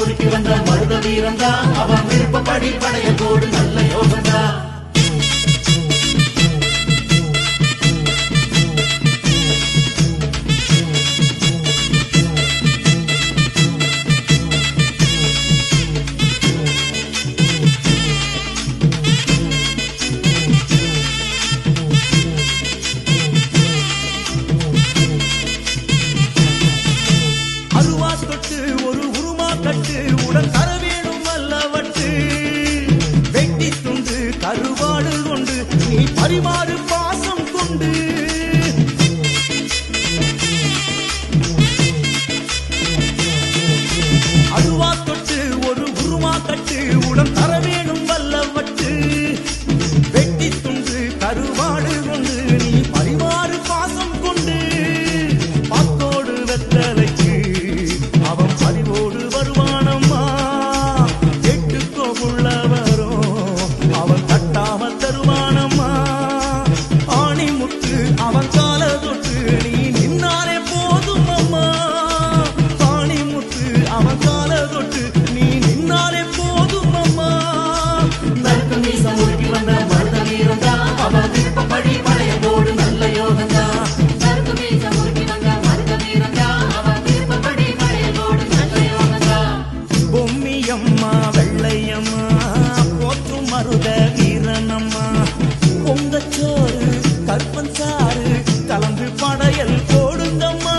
முறுக்கி வந்த மருத வீரந்தா அவன் விருப்பப்படி படைய போடு நல்ல யோகந்தா கருவாடு கொண்டு நீ பரிமாறு பாசம் கொண்டு அருவா தொட்டு ஒரு உருமா கட்டு உடன் தர வேணும் வல்லவட்டு வெட்டி துண்டு கருவாடு கொண்டு நீ பரிமாறு பாசம் கொண்டு பாத்தோடு வெத்தலைக்கு அவன் பறிவோடு வருவானம்மா எட்டுக்கோ உள்ளவரோ அவன் தட்டாமல் தருவானம்மா ஆணி முத்து அவன் கால தொட்டு நீ நின்னாலே போதும் அம்மா ஆணி முத்து அவன் கால தொட்டு நீ நின்னாலே போதும் அம்மா நறுக்கு மீச முறுக்கி வந்த மருத வீரந்தா அவன் விருப்பப்படி படைய போடு நல்ல யோகந்தா நறுக்கு மீச முறுக்கி வந்த மருத வீரந்தா அவன் விருப்பப்படி படைய போடு நல்ல யோகந்தா பொம்மியம்மா வெள்ளையம்மா போற்றும் மருத வீரனம்மா பொங்கச்சோறு கற்பன் சாறு கலந்து படையல் போடுங்கம்மா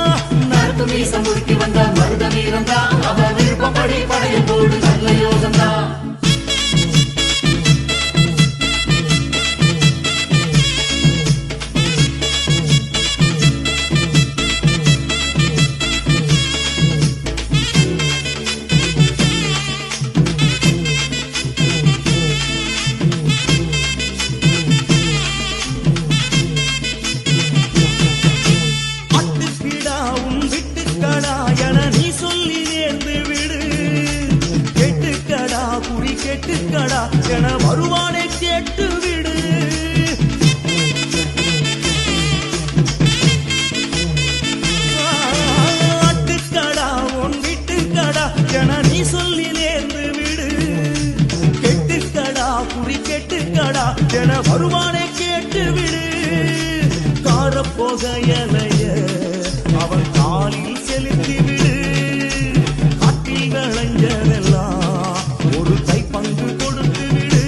நறுக்கு மீச முறுக்கி வந்த மருத வீரந்தா அவன் விருப்பப்படி படையல் போடு நல்ல யோகந்தா கேட்டுக்கடா என வருவானே கேட்டு விடு ஆட்டுக்கடா உன் வீட்டுக்கடா என நீ சொல்லி நேர்ந்து விடு கெட்டுக்கடா குறி கெட்டுக்கடா என வருவானே கேட்டு விடு காரப்போகையலைய அவன் காலில் செலுத்தி விடு காட்டில் விளைஞ்சதெல்லாம் ஒரு கை பங்கு கொடுத்து விடு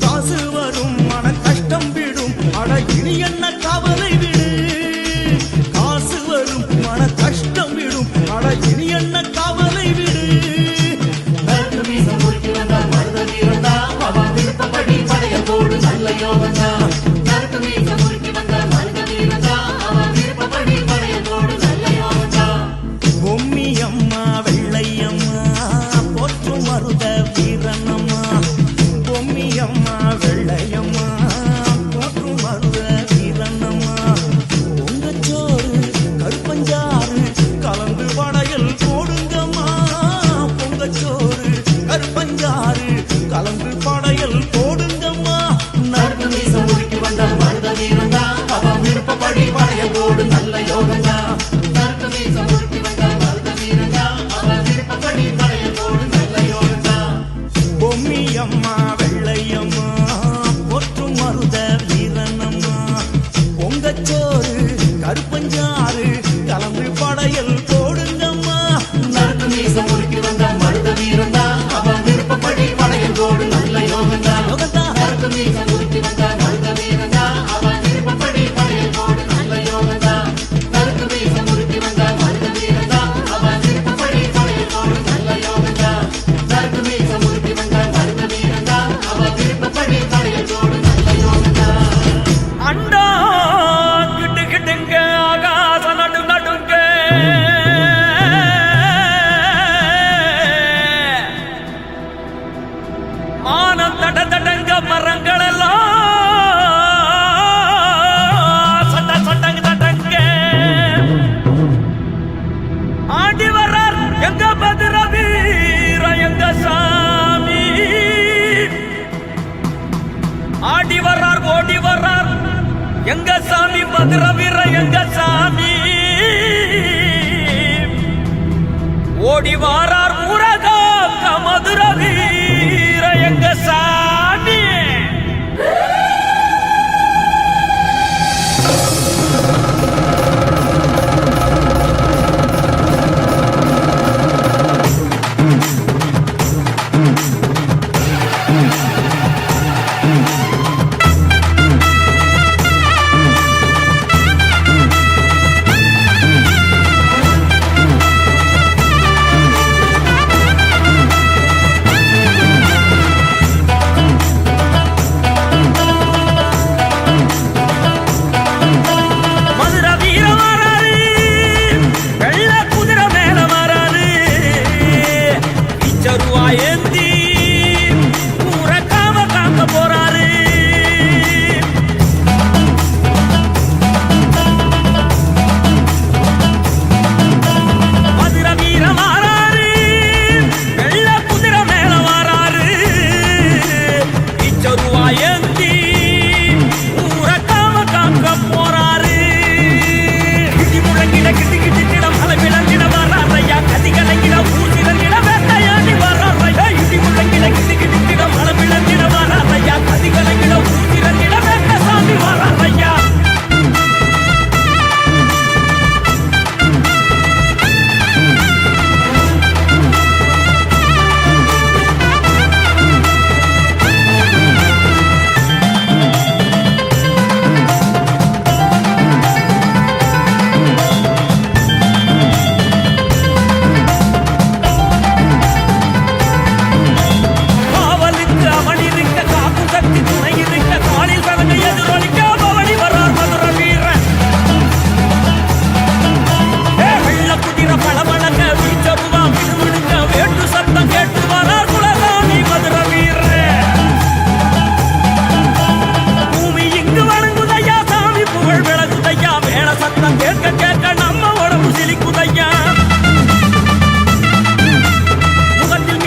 காசு வரும் மன கஷ்டம் விடும் அட இனி என்ன கவலை விடு காசு வரும் மன கஷ்டம் விடும் அட இனி என்ன கவலை விடு நறுக்கு மீச முறுக்கி வந்த மருத வீரந்தா அவன் விருப்பப்படி படைய போடு நல்ல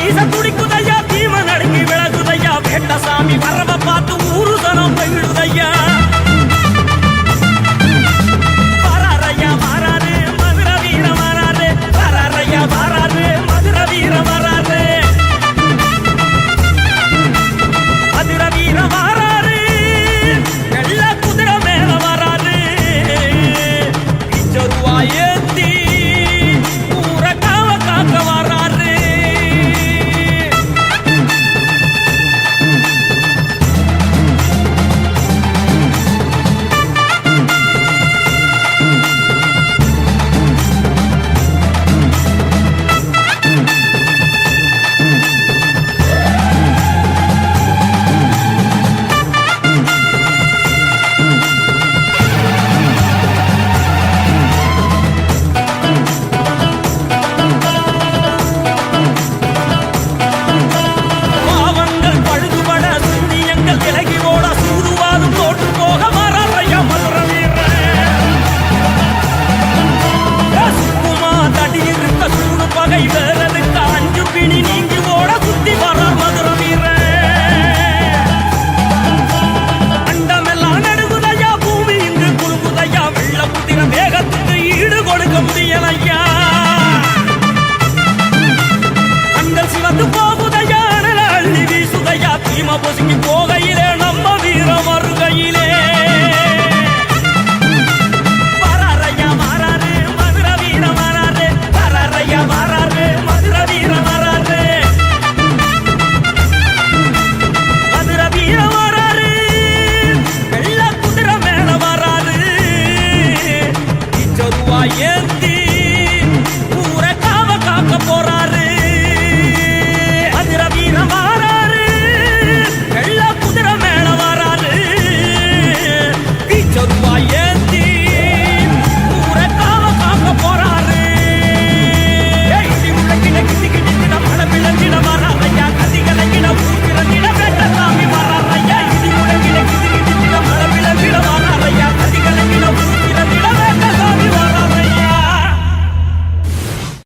மீச துடிக்குதையா தீம நடுங்கி விளக்குதையா வேட்டசாமி வரவ பார்த்து ஊரு தனம் பயிடுதையா